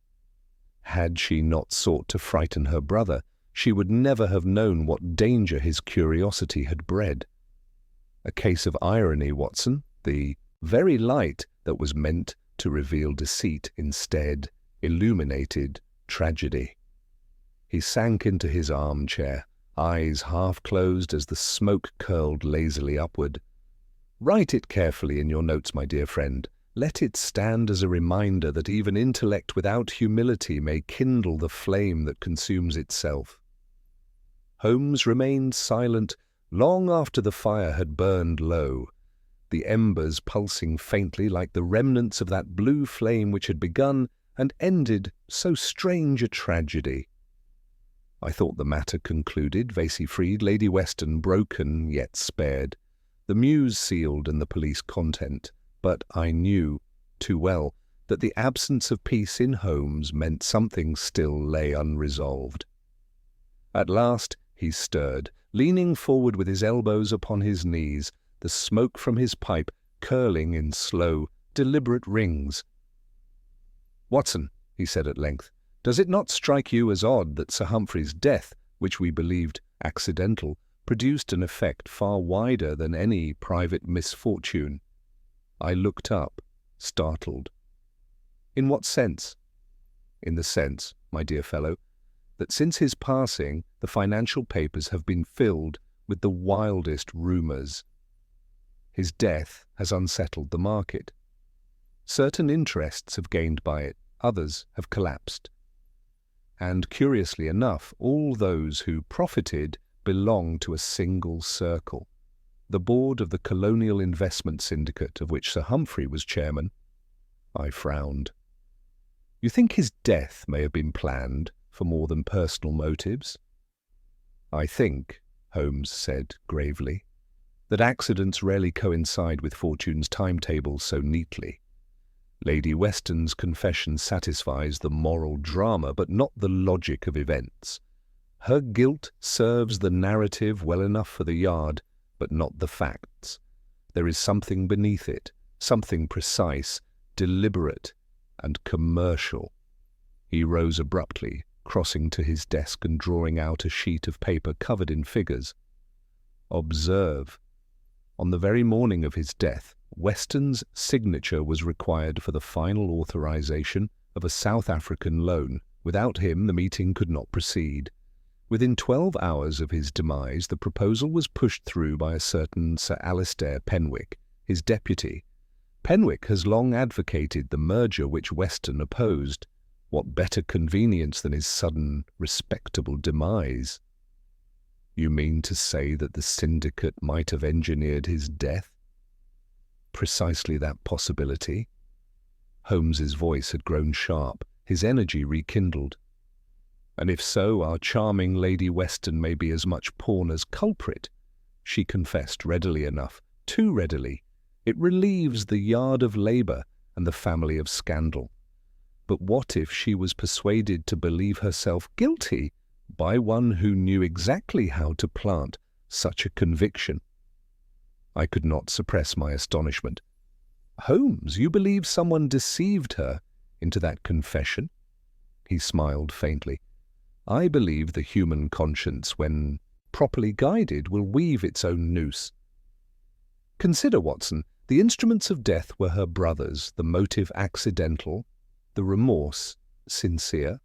A: Had she not sought to frighten her brother, she would never have known what danger his curiosity had bred. A case of irony, Watson. The very light that was meant to reveal deceit instead illuminated tragedy. He sank into his armchair, eyes half closed as the smoke curled lazily upward. Write it carefully in your notes, my dear friend. Let it stand as a reminder that even intellect without humility may kindle the flame that consumes itself. Holmes remained silent long after the fire had burned low, the embers pulsing faintly like the remnants of that blue flame which had begun and ended so strange a tragedy. I thought the matter concluded, Vesey freed, Lady Weston broken yet spared, the Mews sealed and the police content, but I knew too well that the absence of peace in Holmes meant something still lay unresolved. At last he stirred, leaning forward with his elbows upon his knees, the smoke from his pipe curling in slow, deliberate rings. Watson, he said at length, does it not strike you as odd that Sir Humphrey's death, which we believed accidental, produced an effect far wider than any private misfortune? I looked up, startled. In what sense? In the sense, my dear fellow, that since his passing, the financial papers have been filled with the wildest rumours. His death has unsettled the market. Certain interests have gained by it, others have collapsed. And curiously enough, all those who profited belong to a single circle, the board of the Colonial Investment Syndicate, of which Sir Humphrey was chairman. I frowned. You think his death may have been planned for more than personal motives? I think, Holmes said gravely, that accidents rarely coincide with fortune's timetable so neatly. Lady Weston's confession satisfies the moral drama, but not the logic of events. Her guilt serves the narrative well enough for the Yard, but not the facts. There is something beneath it, something precise, deliberate, and commercial. He rose abruptly, crossing to his desk and drawing out a sheet of paper covered in figures. Observe. On the very morning of his death, Weston's signature was required for the final authorization of a South African loan. Without him, the meeting could not proceed. Within 12 hours of his demise, the proposal was pushed through by a certain Sir Alistair Penwick, his deputy. Penwick has long advocated the merger which Weston opposed. What better convenience than his sudden, respectable demise? You mean to say that the syndicate might have engineered his death? Precisely that possibility. Holmes's voice had grown sharp, his energy rekindled. And if so, our charming Lady Weston may be as much pawn as culprit. She confessed readily enough, too readily. It relieves the yard of labour and the family of scandal. But what if she was persuaded to believe herself guilty by one who knew exactly how to plant such a conviction? I could not suppress my astonishment. Holmes, you believe someone deceived her into that confession? He smiled faintly. I believe the human conscience, when properly guided, will weave its own noose. Consider, Watson, the instruments of death were her brothers, the motive accidental, the remorse sincere.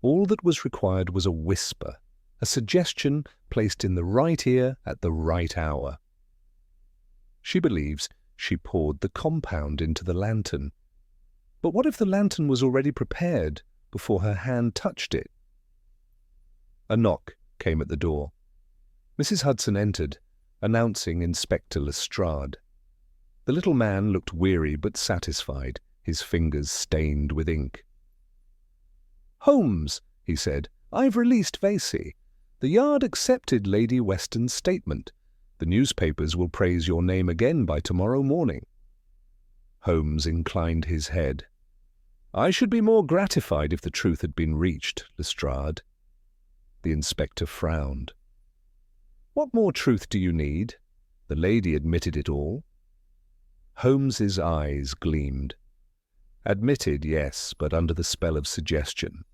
A: All that was required was a whisper, a suggestion placed in the right ear at the right hour. She believes she poured the compound into the lantern. But what if the lantern was already prepared before her hand touched it? A knock came at the door. Mrs. Hudson entered, announcing Inspector Lestrade. The little man looked weary but satisfied, his fingers stained with ink. "Holmes," he said, "I've released Vasey. The Yard accepted Lady Weston's statement. The newspapers will praise your name again by tomorrow morning." Holmes inclined his head. "I should be more gratified if the truth had been reached, Lestrade." The inspector frowned. "What more truth do you need? The lady admitted it all." Holmes's eyes gleamed. "Admitted, yes, but under the spell of suggestion.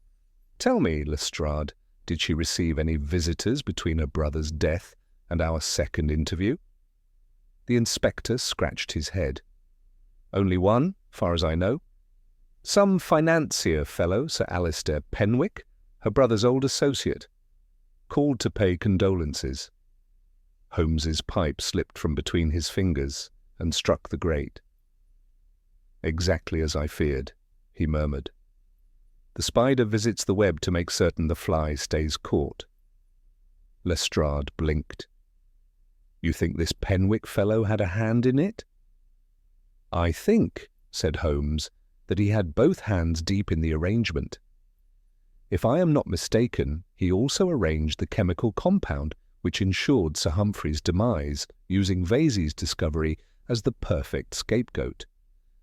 A: Tell me, Lestrade, did she receive any visitors between her brother's death and our second interview?" The inspector scratched his head. "Only one, far as I know. Some financier fellow, Sir Alistair Penwick, her brother's old associate. Called to pay condolences." Holmes's pipe slipped from between his fingers and struck the grate. "Exactly as I feared," he murmured. "The spider visits the web to make certain the fly stays caught." Lestrade blinked. "You think this Penwick fellow had a hand in it?" "I think," said Holmes, "that he had both hands deep in the arrangement. If I am not mistaken, he also arranged the chemical compound which ensured Sir Humphrey's demise, using Vasey's discovery as the perfect scapegoat.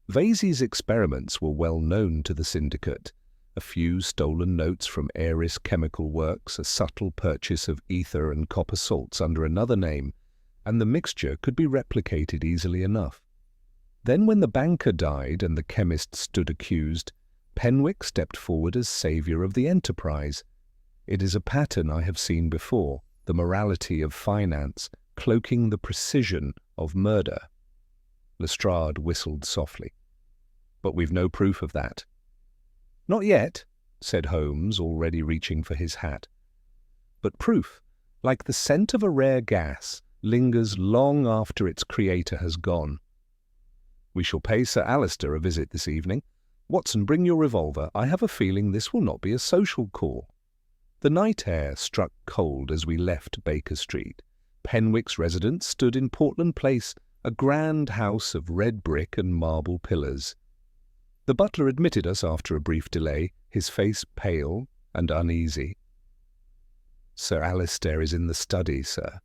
A: Vasey's experiments were well known to the syndicate. A few stolen notes from Heiress Chemical Works, a subtle purchase of ether and copper salts under another name, and the mixture could be replicated easily enough. Then when the banker died and the chemist stood accused, Penwick stepped forward as saviour of the enterprise. It is a pattern I have seen before, the morality of finance cloaking the precision of murder." Lestrade whistled softly. "But we've no proof of that." "Not yet," said Holmes, already reaching for his hat. "But proof, like the scent of a rare gas, lingers long after its creator has gone. We shall pay Sir Alistair a visit this evening. Watson, bring your revolver. I have a feeling this will not be a social call." The night air struck cold as we left Baker Street. Penwick's residence stood in Portland Place, a grand house of red brick and marble pillars. The butler admitted us after a brief delay, his face pale and uneasy. "Sir Alistair is in the study, sir,"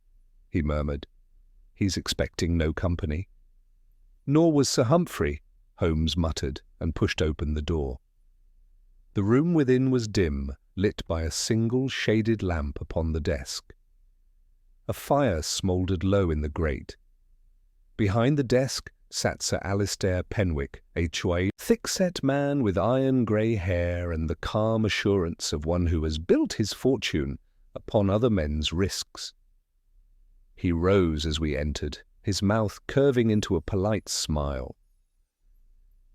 A: he murmured. "He's expecting no company." "Nor was Sir Humphrey," Holmes muttered, and pushed open the door. The room within was dim, lit by a single shaded lamp upon the desk. A fire smouldered low in the grate. Behind the desk sat Sir Alistair Penwick, H.Y., thick-set man with iron-grey hair and the calm assurance of one who has built his fortune upon other men's risks. He rose as we entered, his mouth curving into a polite smile.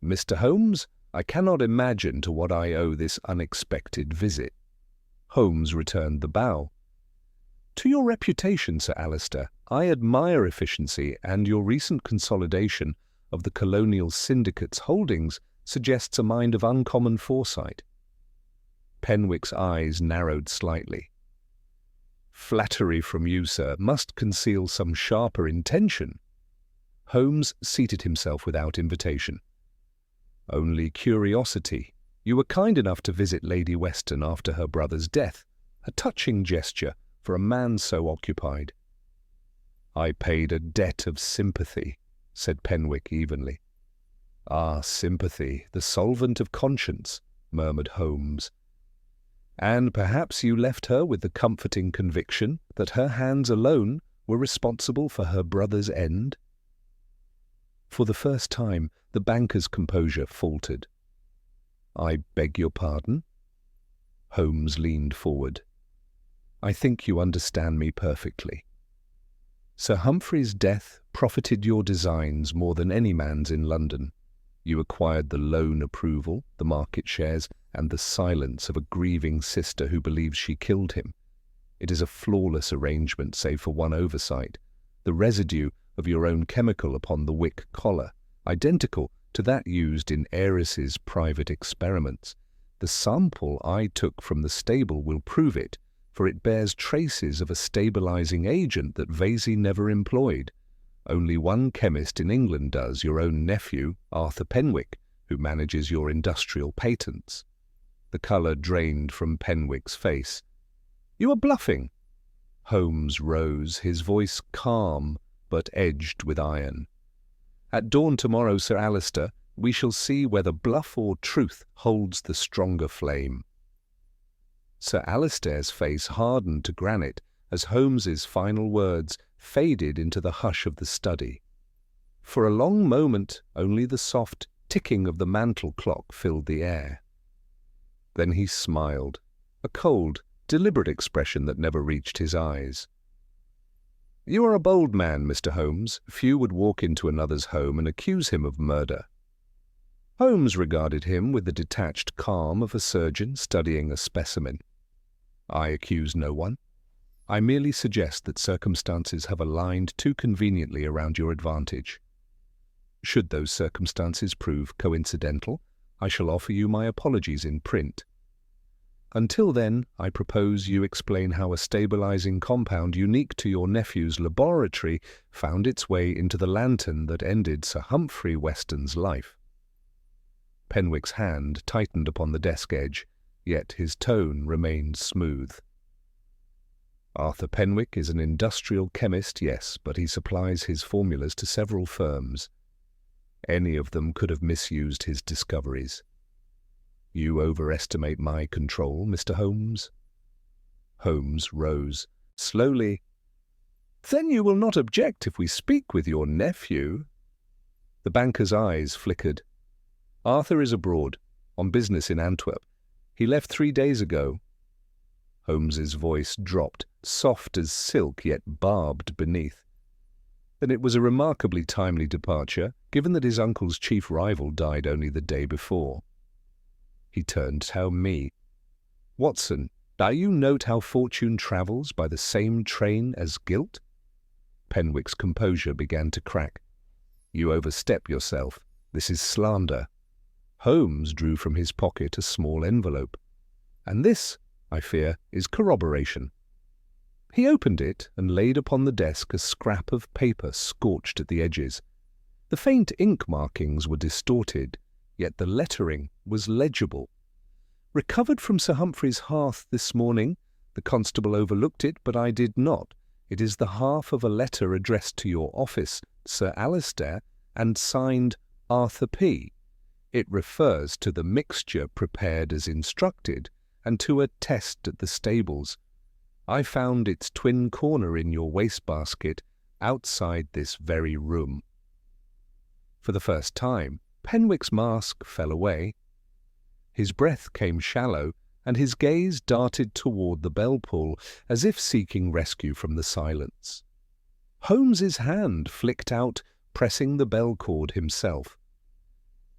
A: "Mr. Holmes, I cannot imagine to what I owe this unexpected visit." Holmes returned the bow. "To your reputation, Sir Alistair, I admire efficiency, and your recent consolidation of the Colonial Syndicate's holdings suggests a mind of uncommon foresight." Penwick's eyes narrowed slightly. "Flattery from you, sir, must conceal some sharper intention." Holmes seated himself without invitation. "Only curiosity. You were kind enough to visit Lady Weston after her brother's death, a touching gesture for a man so occupied." "I paid a debt of sympathy," said Penwick evenly. "Ah, sympathy, the solvent of conscience," murmured Holmes. "And perhaps you left her with the comforting conviction that her hands alone were responsible for her brother's end?" For the first time, the banker's composure faltered. "I beg your pardon?" Holmes leaned forward. "I think you understand me perfectly. Sir Humphrey's death profited your designs more than any man's in London. You acquired the loan approval, the market shares, and the silence of a grieving sister who believes she killed him. It is a flawless arrangement, save for one oversight: the residue of your own chemical upon the wick collar, identical to that used in Eris's private experiments. The sample I took from the stable will prove it, for it bears traces of a stabilizing agent that Vasey never employed. Only one chemist in England does, your own nephew, Arthur Penwick, who manages your industrial patents." The colour drained from Penwick's face. "You are bluffing." Holmes rose, his voice calm but edged with iron. "At dawn tomorrow, Sir Alistair, we shall see whether bluff or truth holds the stronger flame." Sir Alistair's face hardened to granite as Holmes's final words faded into the hush of the study. For a long moment only the soft ticking of the mantel clock filled the air. Then he smiled, a cold, deliberate expression that never reached his eyes. "You are a bold man, Mr. Holmes. Few would walk into another's home and accuse him of murder." Holmes regarded him with the detached calm of a surgeon studying a specimen. "I accuse no one. I merely suggest that circumstances have aligned too conveniently around your advantage. Should those circumstances prove coincidental, I shall offer you my apologies in print. Until then, I propose you explain how a stabilizing compound unique to your nephew's laboratory found its way into the lantern that ended Sir Humphrey Weston's life." Penwick's hand tightened upon the desk edge, yet his tone remained smooth. "Arthur Penwick is an industrial chemist, yes, but he supplies his formulas to several firms. Any of them could have misused his discoveries. You overestimate my control, Mr. Holmes." Holmes rose. Slowly, "Then you will not object if we speak with your nephew?" The banker's eyes flickered. "Arthur is abroad, on business in Antwerp. He left 3 days ago." Holmes's voice dropped, soft as silk yet barbed beneath. "Then it was a remarkably timely departure, given that his uncle's chief rival died only the day before." He turned to me. "Watson, do you note how fortune travels by the same train as guilt?" Penwick's composure began to crack. "You overstep yourself. This is slander." Holmes drew from his pocket a small envelope. "And this, I fear, is corroboration." He opened it and laid upon the desk a scrap of paper scorched at the edges. The faint ink markings were distorted, yet the lettering was legible. "Recovered from Sir Humphrey's hearth this morning. The constable overlooked it, but I did not. It is the half of a letter addressed to your office, Sir Alistair, and signed Arthur P. It refers to the mixture prepared as instructed, and to a test at the stables. I found its twin corner in your wastebasket outside this very room." For the first time, Penwick's mask fell away. His breath came shallow, and his gaze darted toward the bell-pull, as if seeking rescue from the silence. Holmes's hand flicked out, pressing the bell cord himself.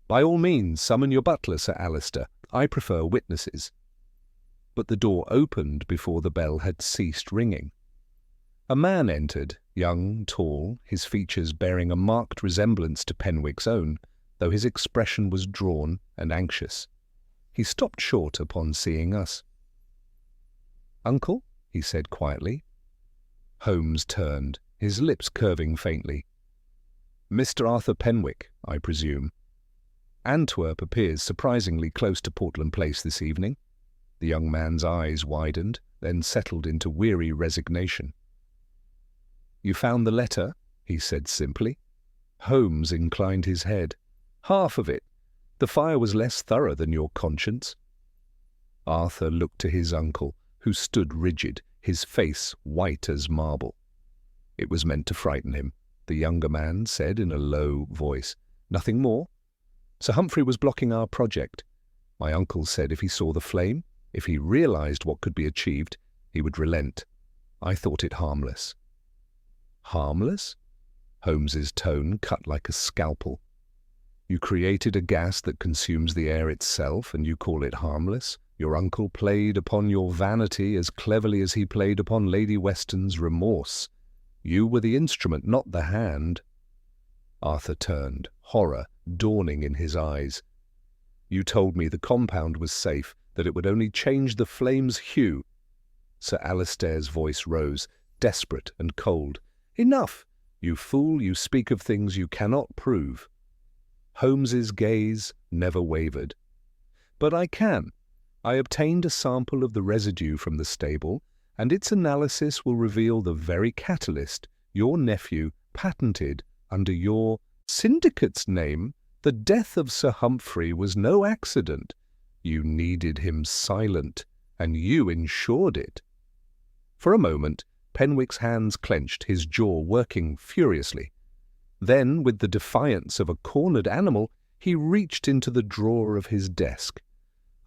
A: "By all means, summon your butler, Sir Alistair. I prefer witnesses." but the door opened before the bell had ceased ringing. A man entered, young, tall, his features bearing a marked resemblance to Penwick's own, though his expression was drawn and anxious. He stopped short upon seeing us. "Uncle?" he said quietly. Holmes turned, his lips curving faintly. "Mr. Arthur Penwick, I presume. Antwerp appears surprisingly close to Portland Place this evening." The young man's eyes widened, then settled into weary resignation. "You found the letter?" he said simply. Holmes inclined his head. "Half of it. The fire was less thorough than your conscience." Arthur looked to his uncle, who stood rigid, his face white as marble. "It was meant to frighten him," the younger man said in a low voice. "Nothing more. Sir Humphrey was blocking our project. My uncle said if he saw the flame, if he realized what could be achieved, he would relent. I thought it harmless." "Harmless?" Holmes's tone cut like a scalpel. "You created a gas that consumes the air itself, and you call it harmless? Your uncle played upon your vanity as cleverly as he played upon Lady Weston's remorse. You were the instrument, not the hand." Arthur turned, horror dawning in his eyes. "You told me the compound was safe, that it would only change the flame's hue." Sir Alister's voice rose, desperate and cold. "Enough! You fool, you speak of things you cannot prove." Holmes's gaze never wavered. "But I can. I obtained a sample of the residue from the stable, and its analysis will reveal the very catalyst your nephew patented under your syndicate's name. The death of Sir Humphrey was no accident. You needed him silent, and you ensured it." For a moment, Penwick's hands clenched, his jaw working furiously. Then, with the defiance of a cornered animal, he reached into the drawer of his desk.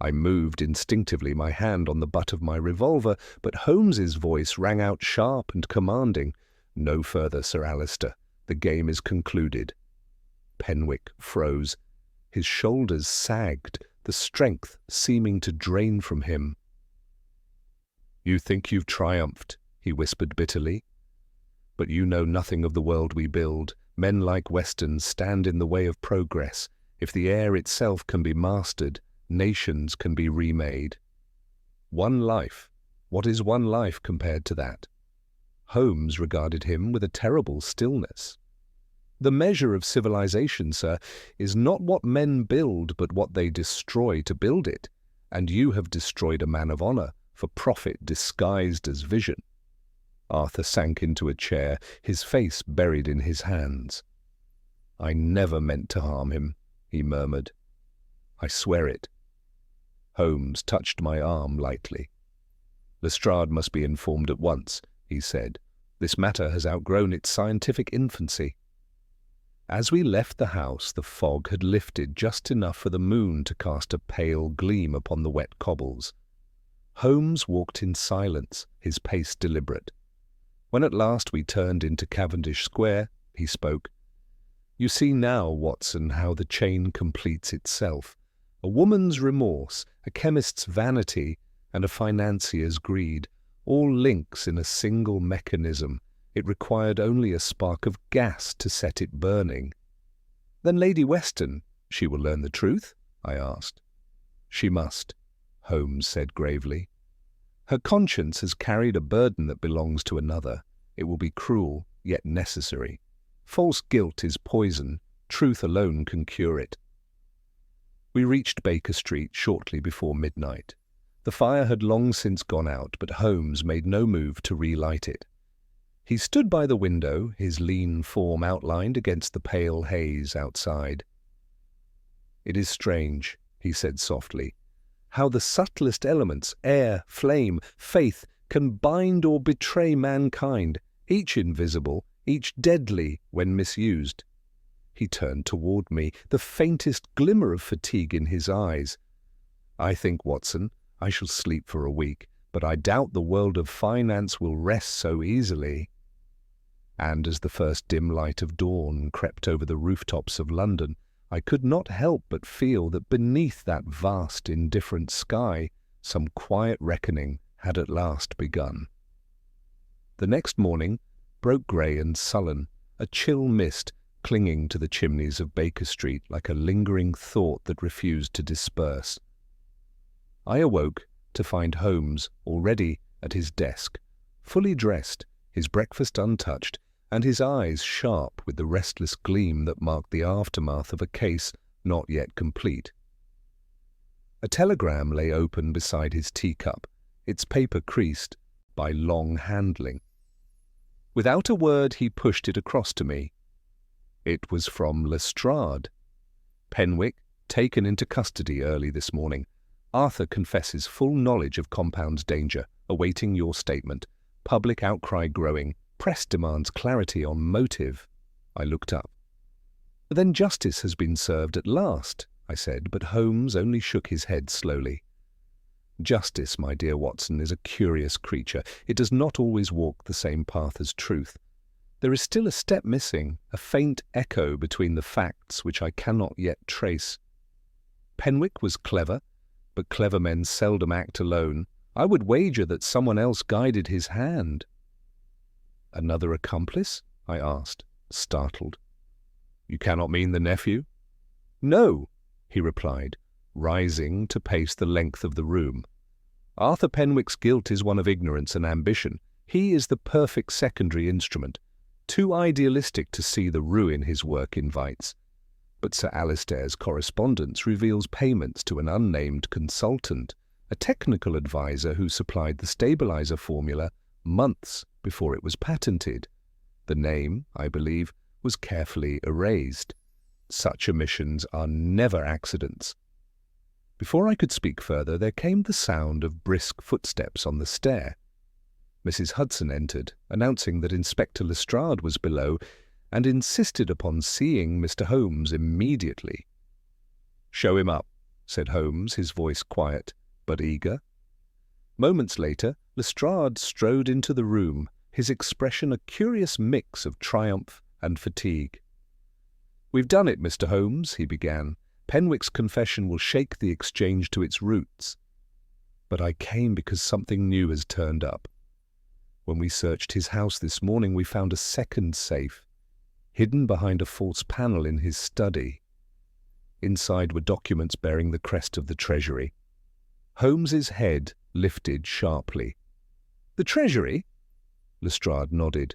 A: I moved instinctively, my hand on the butt of my revolver, but Holmes's voice rang out sharp and commanding. "No further, Sir Alister. The game is concluded." Penwick froze. His shoulders sagged, the strength seeming to drain from him. "You think you've triumphed," he whispered bitterly. "But you know nothing of the world we build. Men like Weston stand in the way of progress. If the air itself can be mastered, nations can be remade. One life. What is one life compared to that?" Holmes regarded him with a terrible stillness. "The measure of civilization, sir, is not what men build, but what they destroy to build it. And you have destroyed a man of honor, for profit disguised as vision." Arthur sank into a chair, his face buried in his hands. "I never meant to harm him," he murmured. "I swear it." Holmes touched my arm lightly. "Lestrade must be informed at once," he said. "This matter has outgrown its scientific infancy." As we left the house, the fog had lifted just enough for the moon to cast a pale gleam upon the wet cobbles. Holmes walked in silence, his pace deliberate. When at last we turned into Cavendish Square, he spoke. "You see now, Watson, how the chain completes itself. A woman's remorse, a chemist's vanity, and a financier's greed, all links in a single mechanism. It required only a spark of gas to set it burning." "Then Lady Weston, she will learn the truth?" I asked. "She must," Holmes said gravely. "Her conscience has carried a burden that belongs to another. It will be cruel, yet necessary. False guilt is poison. Truth alone can cure it." We reached Baker Street shortly before midnight. The fire had long since gone out, but Holmes made no move to relight it. He stood by the window, his lean form outlined against the pale haze outside. "It is strange," he said softly, "how the subtlest elements, air, flame, faith, can bind or betray mankind, each invisible, each deadly when misused." He turned toward me, the faintest glimmer of fatigue in his eyes. "I think, Watson, I shall sleep for a week, but I doubt the world of finance will rest so easily." And as the first dim light of dawn crept over the rooftops of London, I could not help but feel that beneath that vast, indifferent sky, Some quiet reckoning had at last begun. The next morning broke grey and sullen, a chill mist clinging to the chimneys of Baker Street like a lingering thought that refused to disperse. I awoke to find Holmes already at his desk, fully dressed, his breakfast untouched, and his eyes sharp with the restless gleam that marked the aftermath of a case not yet complete. A telegram lay open beside his teacup, its paper creased by long handling. Without a word he pushed it across to me. It was from Lestrade. Penwick, taken into custody early this morning. Arthur confesses full knowledge of Compound's danger, awaiting your statement. Public outcry growing. Press demands clarity on motive. I looked up. Then justice has been served at last, I said, but Holmes only shook his head slowly. Justice, my dear Watson, is a curious creature. It does not always walk the same path as truth. There is still a step missing, a faint echo between the facts which I cannot yet trace. Penwick was clever, but clever men seldom act alone. I would wager that someone else guided his hand. Another accomplice? I asked, startled. You cannot mean the nephew? No, he replied, rising to pace the length of the room. Arthur Penwick's guilt is one of ignorance and ambition. He is the perfect secondary instrument, too idealistic to see the ruin his work invites. But Sir Alistair's correspondence reveals payments to an unnamed consultant, a technical advisor who supplied the stabilizer formula months before it was patented. The name, I believe, was carefully erased. Such omissions are never accidents. Before I could speak further, there came the sound of brisk footsteps on the stair. Mrs. Hudson entered, announcing that Inspector Lestrade was below, and insisted upon seeing Mr. Holmes immediately. "Show him up," said Holmes, his voice quiet but eager. Moments later, Lestrade strode into the room, his expression a curious mix of triumph and fatigue. "We've done it, Mr. Holmes," he began. "Penwick's confession will shake the exchange to its roots. But I came because something new has turned up. When we searched his house this morning, we found a second safe, hidden behind a false panel in his study. Inside were documents bearing the crest of the Treasury." Holmes's head lifted sharply. "The Treasury?" Lestrade nodded.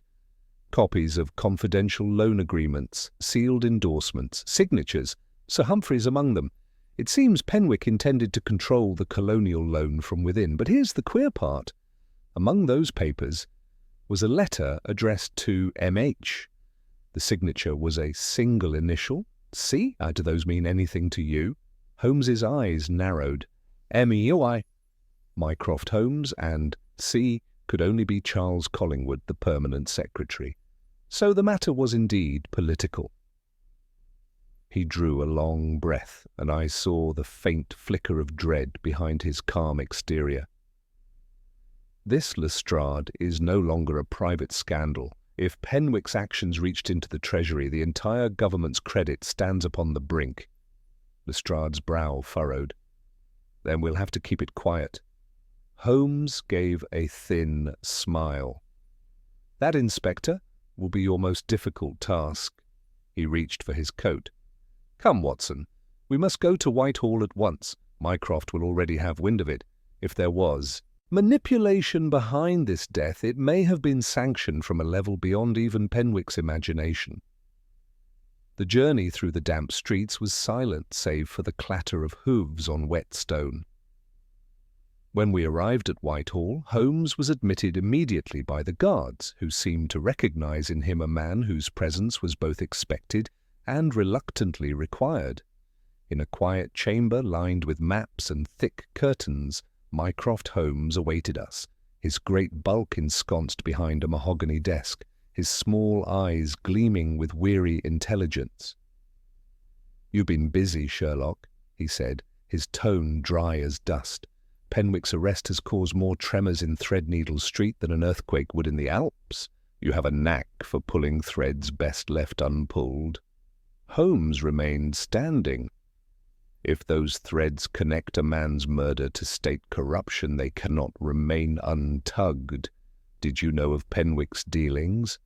A: "Copies of confidential loan agreements, sealed endorsements, signatures, Sir Humphrey's among them. It seems Penwick intended to control the colonial loan from within, but here's the queer part. Among those papers was a letter addressed to M.H. The signature was a single initial. C? Do those mean anything to you?" Holmes's eyes narrowed. "M.E.O.I. Mycroft Holmes, and C could only be Charles Collingwood, the permanent secretary. So the matter was indeed political." He drew a long breath, and I saw the faint flicker of dread behind his calm exterior. "This, Lestrade, is no longer a private scandal. If Penwick's actions reached into the Treasury, the entire government's credit stands upon the brink." Lestrade's brow furrowed. "Then we'll have to keep it quiet." Holmes gave a thin smile. "That, Inspector, will be your most difficult task." He reached for his coat. "Come, Watson, we must go to Whitehall at once. Mycroft will already have wind of it. If there was manipulation behind this death, it may have been sanctioned from a level beyond even Penwick's imagination." The journey through the damp streets was silent save for the clatter of hooves on wet stone. When we arrived at Whitehall, Holmes was admitted immediately by the guards, who seemed to recognize in him a man whose presence was both expected and reluctantly required. In a quiet chamber lined with maps and thick curtains, Mycroft Holmes awaited us, his great bulk ensconced behind a mahogany desk, his small eyes gleaming with weary intelligence. "You've been busy, Sherlock," he said, his tone dry as dust. "Penwick's arrest has caused more tremors in Threadneedle Street than an earthquake would in the Alps. You have a knack for pulling threads best left unpulled." Holmes remained standing. If those threads connect a man's murder to state corruption, they cannot remain untugged. Did you know of Penwick's dealings?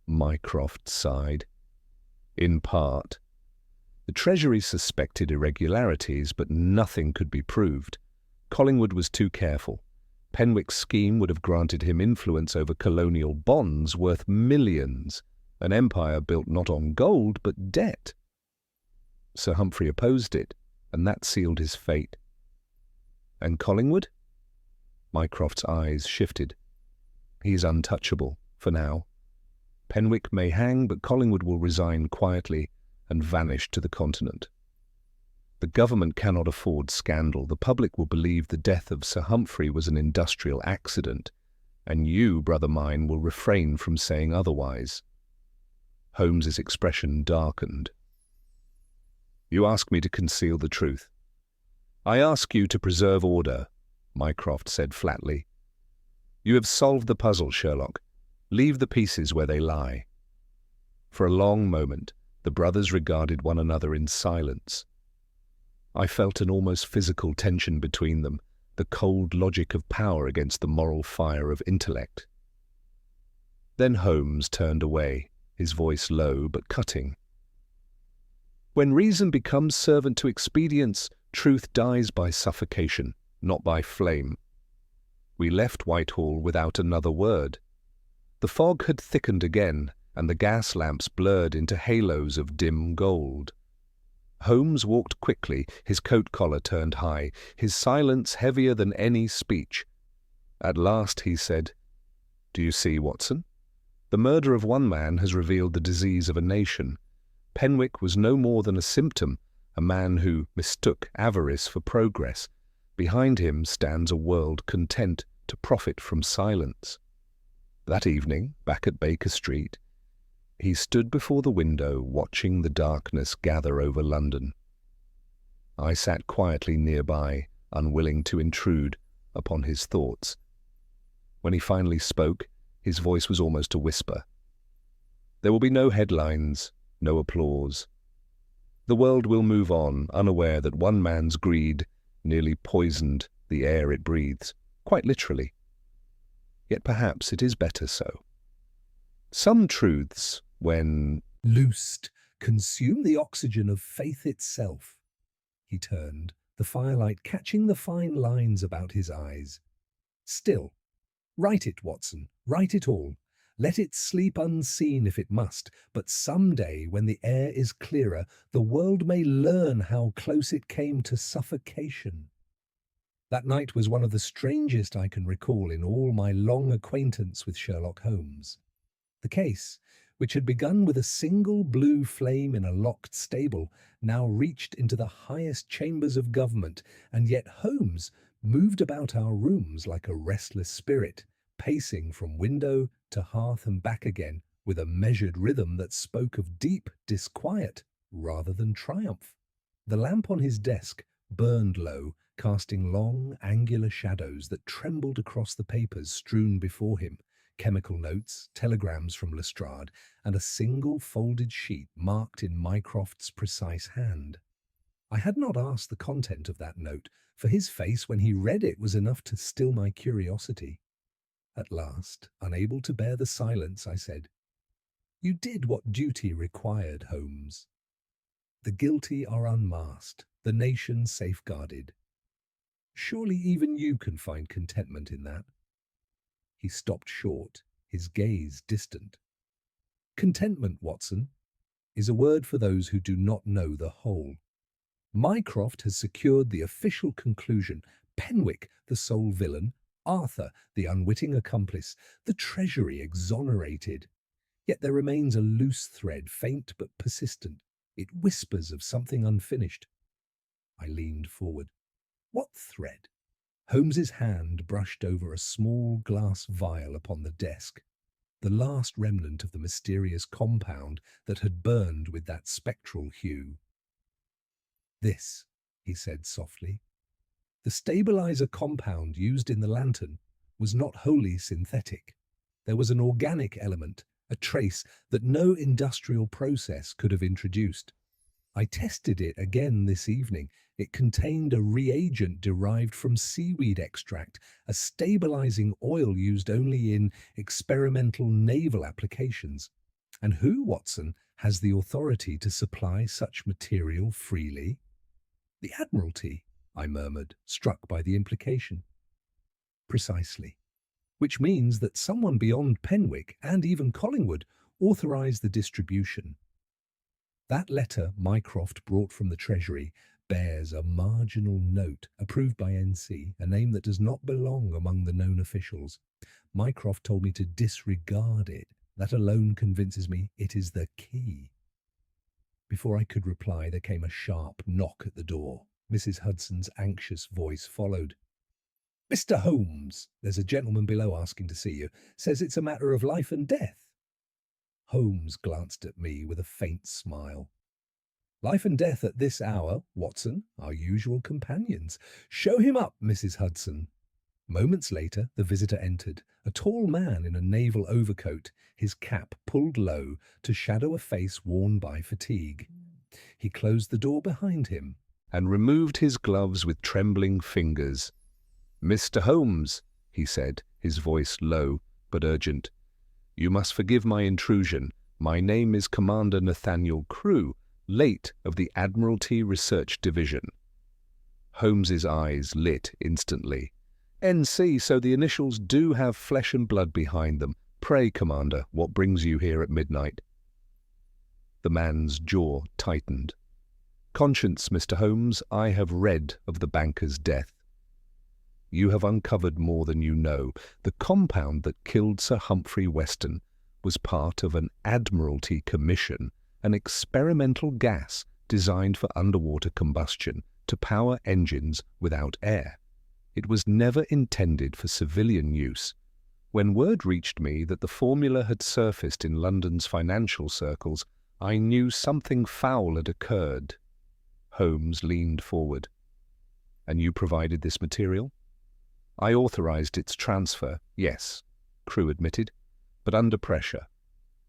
A: Mycroft sighed. In part. The Treasury suspected irregularities, but nothing could be proved. Collingwood was too careful. Penwick's scheme would have granted him influence over colonial bonds worth millions, an empire built not on gold but debt. Sir Humphrey opposed it, and that sealed his fate. And Collingwood? Mycroft's eyes shifted. He is untouchable, for now. Penwick may hang, but Collingwood will resign quietly and vanish to the continent. The government cannot afford scandal. The public will believe the death of Sir Humphrey was an industrial accident, and you, brother mine, will refrain from saying otherwise. Holmes's expression darkened. You ask me to conceal the truth. I ask you to preserve order, Mycroft said flatly. You have solved the puzzle, Sherlock. Leave the pieces where they lie. For a long moment, the brothers regarded one another in silence. I felt an almost physical tension between them, the cold logic of power against the moral fire of intellect. Then Holmes turned away, his voice low but cutting. When reason becomes servant to expedience, truth dies by suffocation, not by flame. We left Whitehall without another word. The fog had thickened again, and the gas lamps blurred into halos of dim gold. Holmes walked quickly, his coat collar turned high, his silence heavier than any speech. At last he said, "Do you see, Watson? The murder of one man has revealed the disease of a nation. Penwick was no more than a symptom, a man who mistook avarice for progress. Behind him stands a world content to profit from silence." That evening, back at Baker Street, he stood before the window, watching the darkness gather over London. I sat quietly nearby, unwilling to intrude upon his thoughts. When he finally spoke, his voice was almost a whisper. There will be no headlines, no applause. The world will move on, unaware that one man's greed nearly poisoned the air it breathes, quite literally. Yet perhaps it is better so. Some truths, when
B: Loosed, consume the oxygen of faith itself. He turned, the firelight catching the fine lines about his eyes. Still, write it, Watson, write it all. Let it sleep unseen if it must, but some day, when the air is clearer, the world may learn how close it came to suffocation. That night was one of the strangest I can recall in all my long acquaintance with Sherlock Holmes. The case, which had begun with a single blue flame in a locked stable, now reached into the highest chambers of government, and yet Holmes moved about our rooms like a restless spirit, pacing from window to hearth and back again with a measured rhythm that spoke of deep disquiet rather than triumph. The lamp on his desk burned low, casting long, angular shadows that trembled across the papers strewn before him, chemical notes, telegrams from Lestrade, and a single folded sheet marked in Mycroft's precise hand. I had not asked the content of that note, for his face when he read it was enough to still my curiosity. At last, unable to bear the silence, I said, "You did what duty required, Holmes. The guilty are unmasked, the nation safeguarded. Surely even you can find contentment in that." He stopped short, his gaze distant. Contentment, Watson, is a word for those who do not know the whole. Mycroft has secured the official conclusion, Penwick the sole villain, Arthur the unwitting accomplice, the Treasury exonerated. Yet there remains a loose thread, faint but persistent. It whispers of something unfinished. I leaned forward. What thread? Holmes's hand brushed over a small glass vial upon the desk, the last remnant of the mysterious compound that had burned with that spectral hue. "This," he said softly. The stabilizer compound used in the lantern was not wholly synthetic. There was an organic element, a trace that no industrial process could have introduced. I tested it again this evening. It contained a reagent derived from seaweed extract, a stabilizing oil used only in experimental naval applications. And who, Watson, has the authority to supply such material freely? The Admiralty, I murmured, struck by the implication. Precisely. Which means that someone beyond Penwick and even Collingwood authorised the distribution. That letter Mycroft brought from the Treasury bears a marginal note approved by NC, a name that does not belong among the known officials. Mycroft told me to disregard it. That alone convinces me it is the key. Before I could reply, there came a sharp knock at the door. Mrs. Hudson's anxious voice followed. "Mr. Holmes, there's a gentleman below asking to see you. Says it's a matter of life and death." Holmes glanced at me with a faint smile. "Life and death at this hour, Watson, our usual companions. Show him up, Mrs. Hudson." Moments later, the visitor entered, a tall man in a naval overcoat, his cap pulled low to shadow a face worn by fatigue. He closed the door behind him
A: and removed his gloves with trembling fingers. "Mr. Holmes," he said, his voice low but urgent, "you must forgive my intrusion. My name is Commander Nathaniel Crewe, late of the Admiralty Research Division." Holmes's eyes lit instantly. "NC, so the initials do have flesh and blood behind them. Pray, Commander, what brings you here at midnight?" The man's jaw tightened. "Conscience, Mr. Holmes, I have read of the banker's death. You have uncovered more than you know. The compound that killed Sir Humphrey Weston was part of an Admiralty commission, an experimental gas designed for underwater combustion to power engines without air. It was never intended for civilian use. When word reached me that the formula had surfaced in London's financial circles, I knew something foul had occurred." Holmes leaned forward. "And you provided this material?" "I authorized its transfer, yes," Crewe admitted, "but under pressure.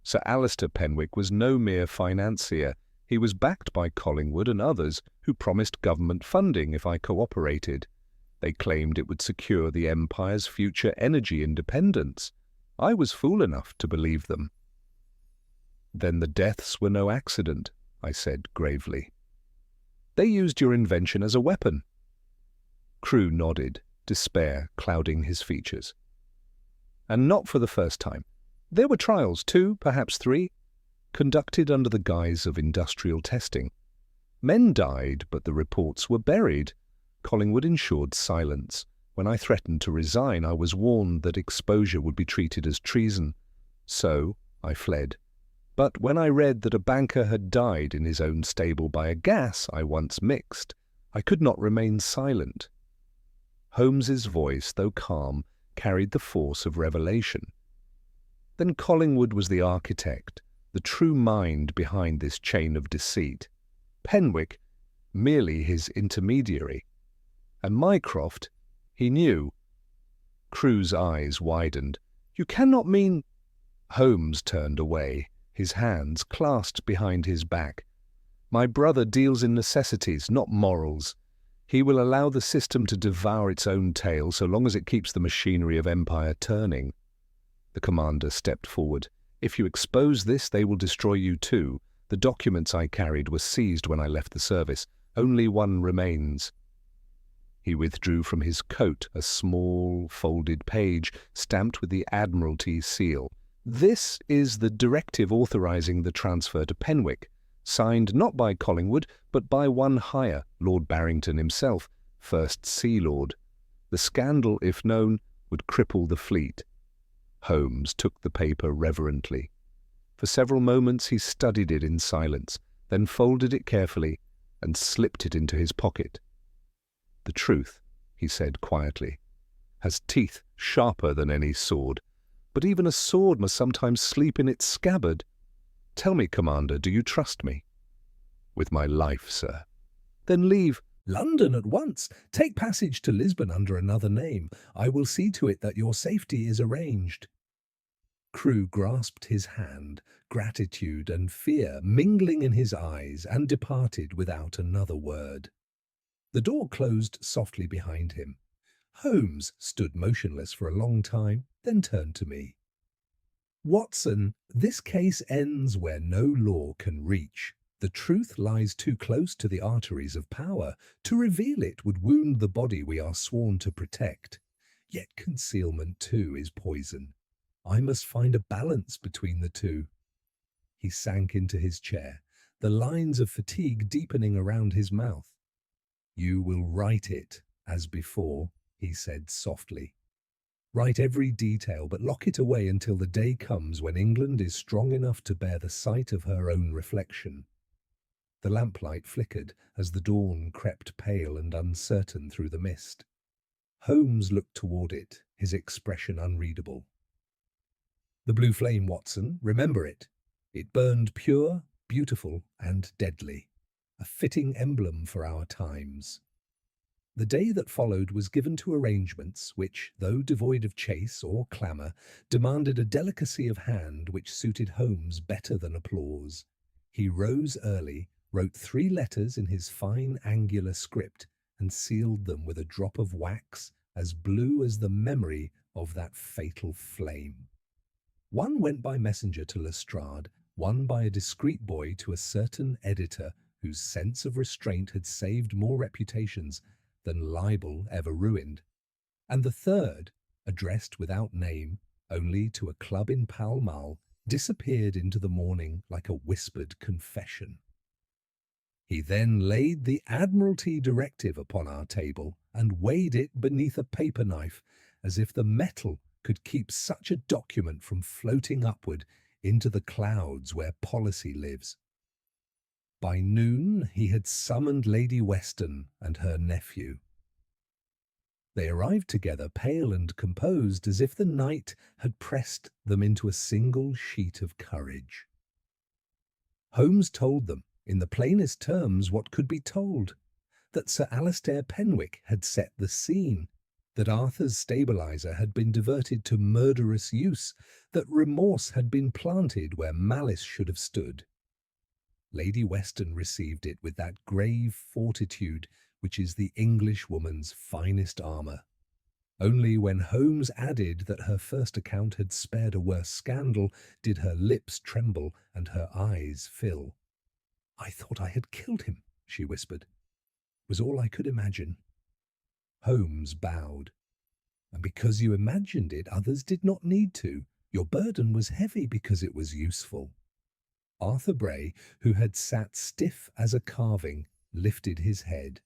A: Sir Alistair Penwick was no mere financier. He was backed by Collingwood and others who promised government funding if I cooperated. They claimed it would secure the Empire's future energy independence. I was fool enough to believe them." "Then the deaths were no accident," I said gravely. "They used your invention as a weapon." Crewe nodded, despair clouding his features. "And not for the first time. There were trials, 2, perhaps 3, conducted under the guise of industrial testing. Men died, but the reports were buried. Collingwood ensured silence. When I threatened to resign, I was warned that exposure would be treated as treason. So I fled. But when I read that a banker had died in his own stable by a gas I once mixed, I could not remain silent." Holmes's voice, though calm, carried the force of revelation. "Then Collingwood was the architect, the true mind behind this chain of deceit. Penwick, merely his intermediary. And Mycroft, he knew." Crewe's eyes widened. "You cannot mean—" Holmes turned away, his hands clasped behind his back. "My brother deals in necessities, not morals. He will allow the system to devour its own tail so long as it keeps the machinery of empire turning." The commander stepped forward. "If you expose this, they will destroy you too. The documents I carried were seized when I left the service. Only one remains." He withdrew from his coat a small, folded page stamped with the Admiralty seal. "This is the directive authorizing the transfer to Penwick, signed not by Collingwood, but by one higher, Lord Barrington himself, First Sea Lord. The scandal, if known, would cripple the fleet." Holmes took the paper reverently. For several moments he studied it in silence, then folded it carefully and slipped it into his pocket. "The truth," he said quietly, "has teeth sharper than any sword, but even a sword must sometimes sleep in its scabbard. Tell me, Commander, do you trust me?" "With my life, sir." "Then leave
B: London at once. Take passage to Lisbon under another name. I will see to it that your safety is arranged." Crewe grasped his hand, gratitude and fear mingling in his eyes, and departed without another word. The door closed softly behind him. Holmes stood motionless for a long time, then turned to me. "Watson, this case ends where no law can reach. The truth lies too close to the arteries of power. To reveal it would wound the body we are sworn to protect. Yet concealment, too, is poison. I must find a balance between the two." He sank into his chair, the lines of fatigue deepening around his mouth. "You will write it, as before," he said softly. "Write every detail, but lock it away until the day comes when England is strong enough to bear the sight of her own reflection." The lamplight flickered as the dawn crept pale and uncertain through the mist. Holmes looked toward it, his expression unreadable. "The blue flame, Watson, remember it. It burned pure, beautiful, and deadly, a fitting emblem for our times." The day that followed was given to arrangements which, though devoid of chase or clamour, demanded a delicacy of hand which suited Holmes better than applause. He rose early, wrote 3 letters in his fine angular script, and sealed them with a drop of wax as blue as the memory of that fatal flame. One went by messenger to Lestrade, one by a discreet boy to a certain editor whose sense of restraint had saved more reputations than libel ever ruined, and the third, addressed without name, only to a club in Pall Mall, disappeared into the morning like a whispered confession. He then laid the Admiralty directive upon our table and weighed it beneath a paper knife, as if the metal could keep such a document from floating upward into the clouds where policy lives. By noon he had summoned Lady Weston and her nephew. They arrived together, pale and composed, as if the night had pressed them into a single sheet of courage. Holmes told them, in the plainest terms, what could be told: that Sir Alistair Penwick had set the scene, that Arthur's stabilizer had been diverted to murderous use, that remorse had been planted where malice should have stood. Lady Weston received it with that grave fortitude which is the Englishwoman's finest armour. Only when Holmes added that her first account had spared a worse scandal did her lips tremble and her eyes fill. "I thought I had killed him," she whispered. "It was all I could imagine." Holmes bowed. "And because you imagined it, others did not need to. Your burden was heavy because it was useful." Arthur Bray, who had sat stiff as a carving, lifted his head.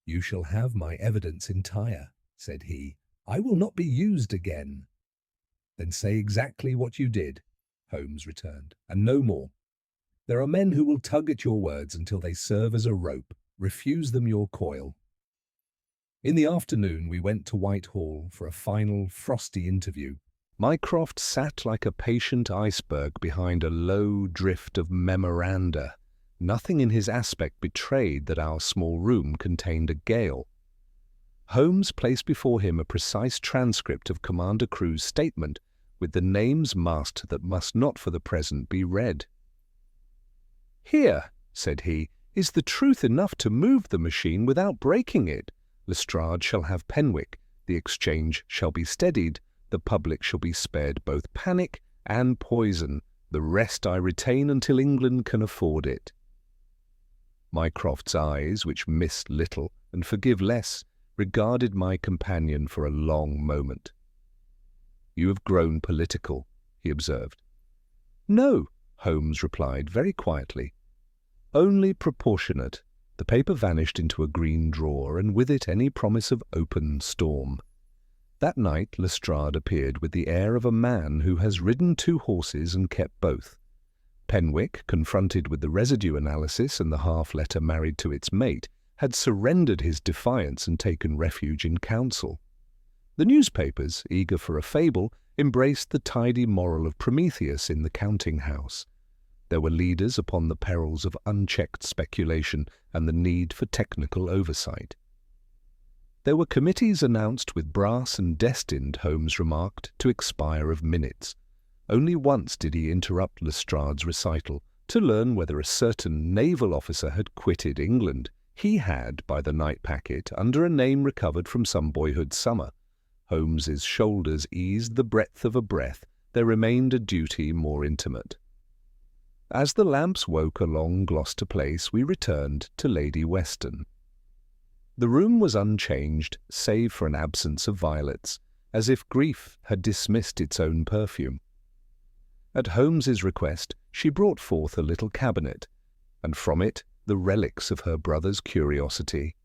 B: "You shall have my evidence entire," said he. "I will not be used again." "Then say exactly what you did," Holmes returned, "and no more. There are men who will tug at your words until they serve as a rope. Refuse them your coil." In the afternoon we went to Whitehall for a final frosty interview. Mycroft sat like a patient iceberg behind a low drift of memoranda. Nothing in his aspect betrayed that our small room contained a gale. Holmes placed before him a precise transcript of Commander Crewe's statement, with the names masked that must not for the present be read. "Here," said he, "is the truth enough to move the machine without breaking it. Lestrade shall have Penwick, the exchange shall be steadied, the public shall be spared both panic and poison. The rest I retain until England can afford it." Mycroft's eyes, which missed little and forgive less, regarded my companion for a long moment. "You have grown political," he observed. "No," Holmes replied very quietly. "Only proportionate." The paper vanished into a green drawer, and with it any promise of open storm. That night Lestrade appeared with the air of a man who has ridden 2 horses and kept both. Penwick, confronted with the residue analysis and the half-letter married to its mate, had surrendered his defiance and taken refuge in council. The newspapers, eager for a fable, embraced the tidy moral of Prometheus in the counting-house. There were leaders upon the perils of unchecked speculation and the need for technical oversight. There were committees announced with brass and destined, Holmes remarked, to expire of minutes.
A: Only once did he interrupt Lestrade's recital to learn whether a certain naval officer had quitted England. He had, by the night packet, under a name recovered from some boyhood summer. Holmes's shoulders eased the breadth of a breath. There remained a duty more intimate. As the lamps woke along Gloucester Place, we returned to Lady Weston. The room was unchanged, save for an absence of violets, as if grief had dismissed its own perfume. At Holmes's request, she brought forth a little cabinet, and from it the relics of her brother's curiosity.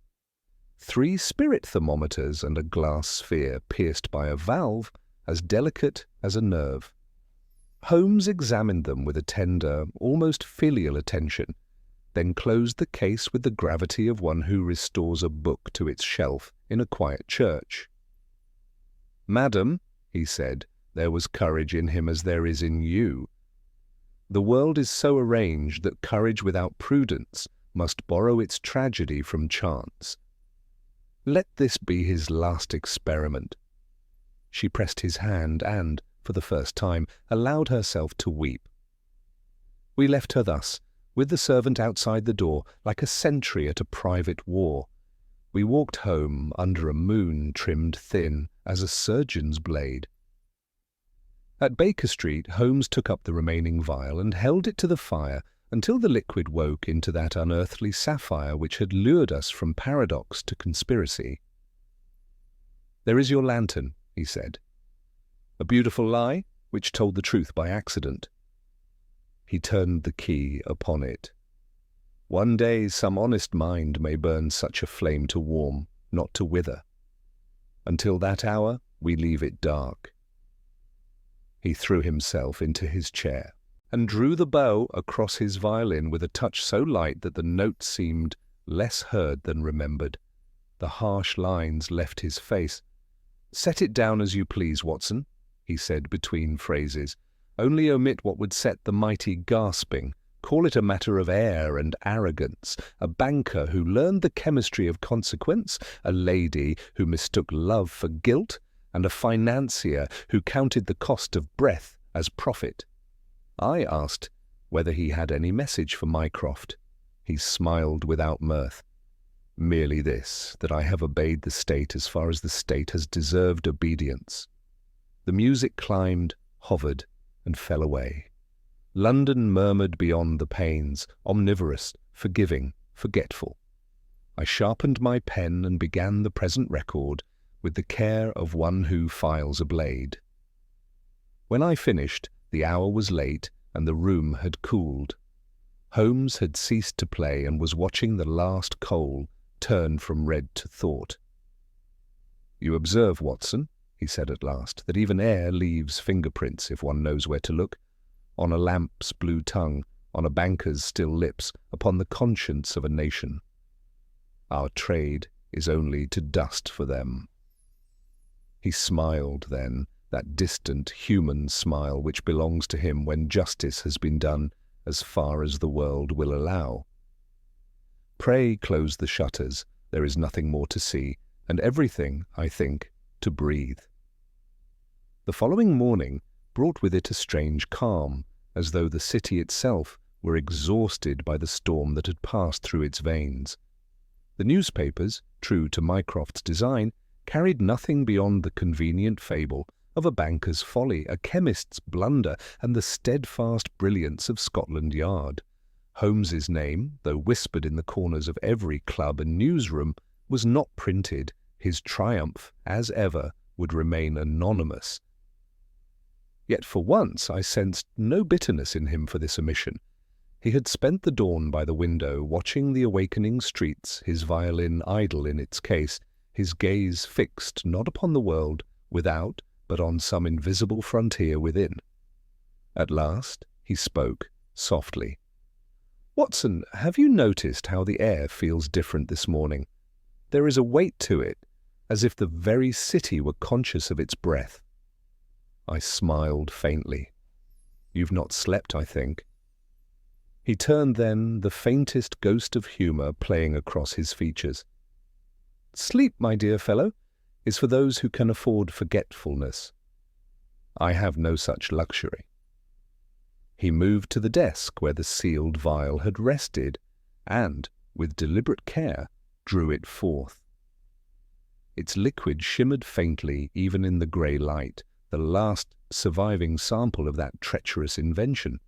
A: 3 spirit thermometers and a glass sphere pierced by a valve as delicate as a nerve. Holmes examined them with a tender, almost filial attention, then closed the case with the gravity of one who restores a book to its shelf in a quiet church. "Madam," he said, "there was courage in him as there is in you. The world is so arranged that courage without prudence must borrow its tragedy from chance. Let this be his last experiment." She pressed his hand and, for the first time, allowed herself to weep. We left her thus, with the servant outside the door, like a sentry at a private war. We walked home under a moon trimmed thin as a surgeon's blade. At Baker Street, Holmes took up the remaining vial and held it to the fire until the liquid woke into that unearthly sapphire which had lured us from paradox to conspiracy. "There is your lantern," he said. "A beautiful lie, which told the truth by accident." He turned the key upon it. "One day some honest mind may burn such a flame to warm, not to wither. Until that hour we leave it dark." He threw himself into his chair and drew the bow across his violin with a touch so light that the note seemed less heard than remembered. The harsh lines left his face. "Set it down as you please, Watson," he said between phrases. "Only omit what would set the mighty gasping. Call it a matter of air and arrogance, a banker who learned the chemistry of consequence, a lady who mistook love for guilt, and a financier who counted the cost of breath as profit." I asked whether he had any message for Mycroft. He smiled without mirth. "Merely this, that I have obeyed the state as far as the state has deserved obedience." The music climbed, hovered, and fell away. London murmured beyond the panes, omnivorous, forgiving, forgetful. I sharpened my pen and began the present record with the care of one who files a blade. When I finished, the hour was late and the room had cooled. Holmes had ceased to play and was watching the last coal turn from red to thought. "You observe, Watson," he said at last, "that even air leaves fingerprints if one knows where to look. On a lamp's blue tongue, on a banker's still lips, upon the conscience of a nation. Our trade is only to dust for them." He smiled then, that distant human smile which belongs to him when justice has been done as far as the world will allow. "Pray close the shutters. There is nothing more to see, and everything, I think, to breathe." The following morning brought with it a strange calm, as though the city itself were exhausted by the storm that had passed through its veins. The newspapers, true to Mycroft's design, carried nothing beyond the convenient fable of a banker's folly, a chemist's blunder, and the steadfast brilliance of Scotland Yard. Holmes's name, though whispered in the corners of every club and newsroom, was not printed. His triumph, as ever, would remain anonymous. Yet for once I sensed no bitterness in him for this omission. He had spent the dawn by the window, watching the awakening streets, his violin idle in its case, his gaze fixed not upon the world without, but on some invisible frontier within. At last he spoke, softly. "Watson, have you noticed how the air feels different this morning? There is a weight to it, as if the very city were conscious of its breath." I smiled faintly. "You've not slept, I think." He turned then, the faintest ghost of humour playing across his features. "Sleep, my dear fellow, is for those who can afford forgetfulness. I have no such luxury." He moved to the desk where the sealed vial had rested and, with deliberate care, drew it forth. Its liquid shimmered faintly even in the grey light, the last surviving sample of that treacherous invention.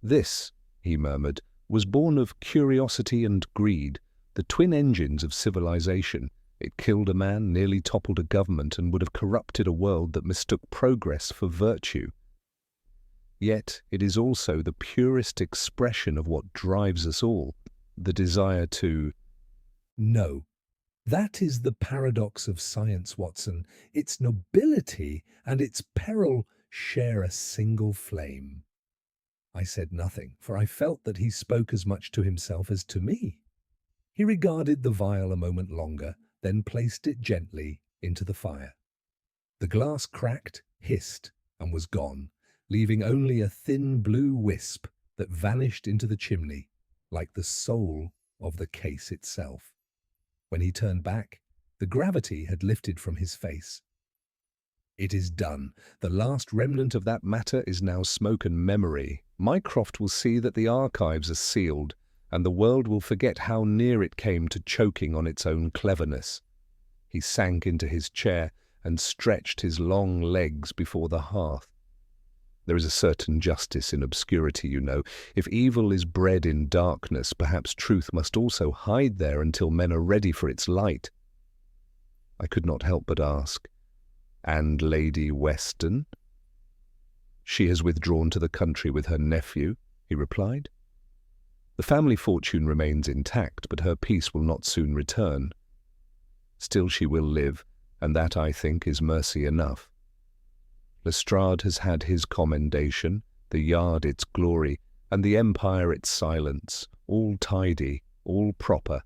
A: "This," he murmured, "was born of curiosity and greed, the twin engines of civilization. It killed a man, nearly toppled a government, and would have corrupted a world that mistook progress for virtue. Yet it is also the purest expression of what drives us all, the desire to—"
B: No, that is the paradox of science, Watson. Its nobility and its peril share a single flame. I said nothing, for I felt that he spoke as much to himself as to me. He regarded the vial a moment longer, then placed it gently into the fire. The glass cracked, hissed, and was gone, leaving only a thin blue wisp that vanished into the chimney, like the soul of the case itself. When he turned back, the gravity had lifted from his face. "It is done. The last remnant of that matter is now smoke and memory. Mycroft will see that the archives are sealed, and the world will forget how near it came to choking on its own cleverness." He sank into his chair and stretched his long legs before the hearth. "There is a certain justice in obscurity, you know. If evil is bred in darkness, perhaps truth must also hide there until men are ready for its light." I could not help but ask, "And Lady Weston?" "She has withdrawn to the country with her nephew," he replied. "The family fortune remains intact, but her peace will not soon return. Still she will live, and that, I think, is mercy enough. Lestrade has had his commendation, the Yard its glory, and the Empire its silence, all tidy, all proper."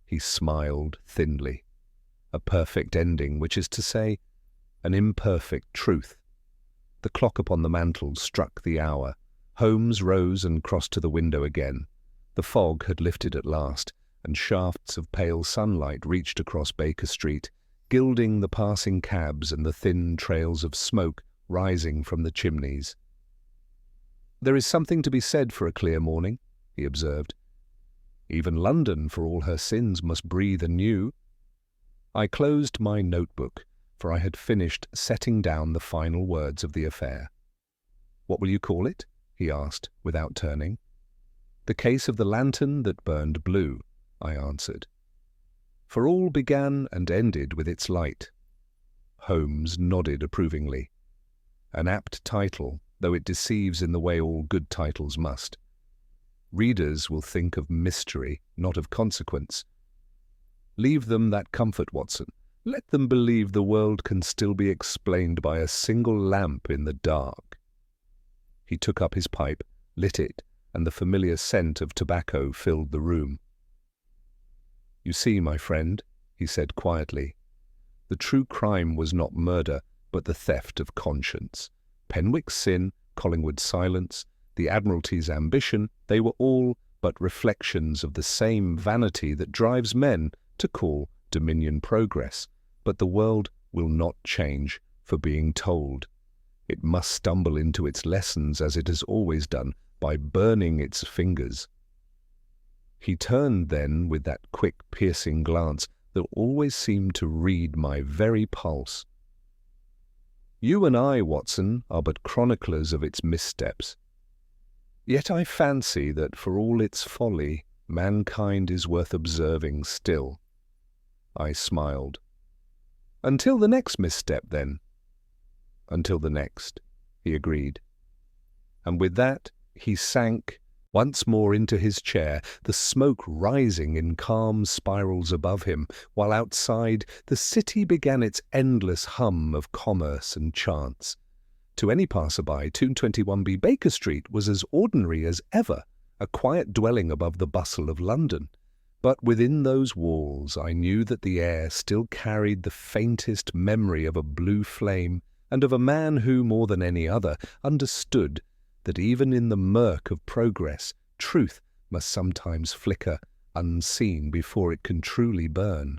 B: He smiled thinly. "A perfect ending, which is to say, an imperfect truth." The clock upon the mantel struck the hour. Holmes rose and crossed to the window again. The fog had lifted at last, and shafts of pale sunlight reached across Baker Street, gilding the passing cabs and the thin trails of smoke rising from the chimneys. "There is something to be said for a clear morning," he observed. "Even London, for all her sins, must breathe anew." I closed my notebook, for I had finished setting down the final words of the affair. "What will you call it?" he asked, without turning. "The case of the lantern that burned blue," I answered. "For all began and ended with its light." Holmes nodded approvingly. "An apt title, though it deceives in the way all good titles must. Readers will think of mystery, not of consequence. Leave them that comfort, Watson. Let them believe the world can still be explained by a single lamp in the dark." He took up his pipe, lit it, and the familiar scent of tobacco filled the room. "You see, my friend," he said quietly, "the true crime was not murder, but the theft of conscience. Penwick's sin, Collingwood's silence, the Admiralty's ambition, they were all but reflections of the same vanity that drives men to call dominion progress. But the world will not change for being told. It must stumble into its lessons as it has always done, by burning its fingers." He turned then with that quick, piercing glance that always seemed to read my very pulse. "You and I, Watson, are but chroniclers of its missteps. Yet I fancy that for all its folly, mankind is worth observing still." I smiled. "Until the next misstep, then?" "Until the next," he agreed. And with that, he sank once more into his chair, the smoke rising in calm spirals above him, while outside the city began its endless hum of commerce and chance. To any passer-by, 221B Baker Street was as ordinary as ever, a quiet dwelling above the bustle of London. But within those walls I knew that the air still carried the faintest memory of a blue flame, and of a man who, more than any other, understood that even in the murk of progress, truth must sometimes flicker unseen before it can truly burn.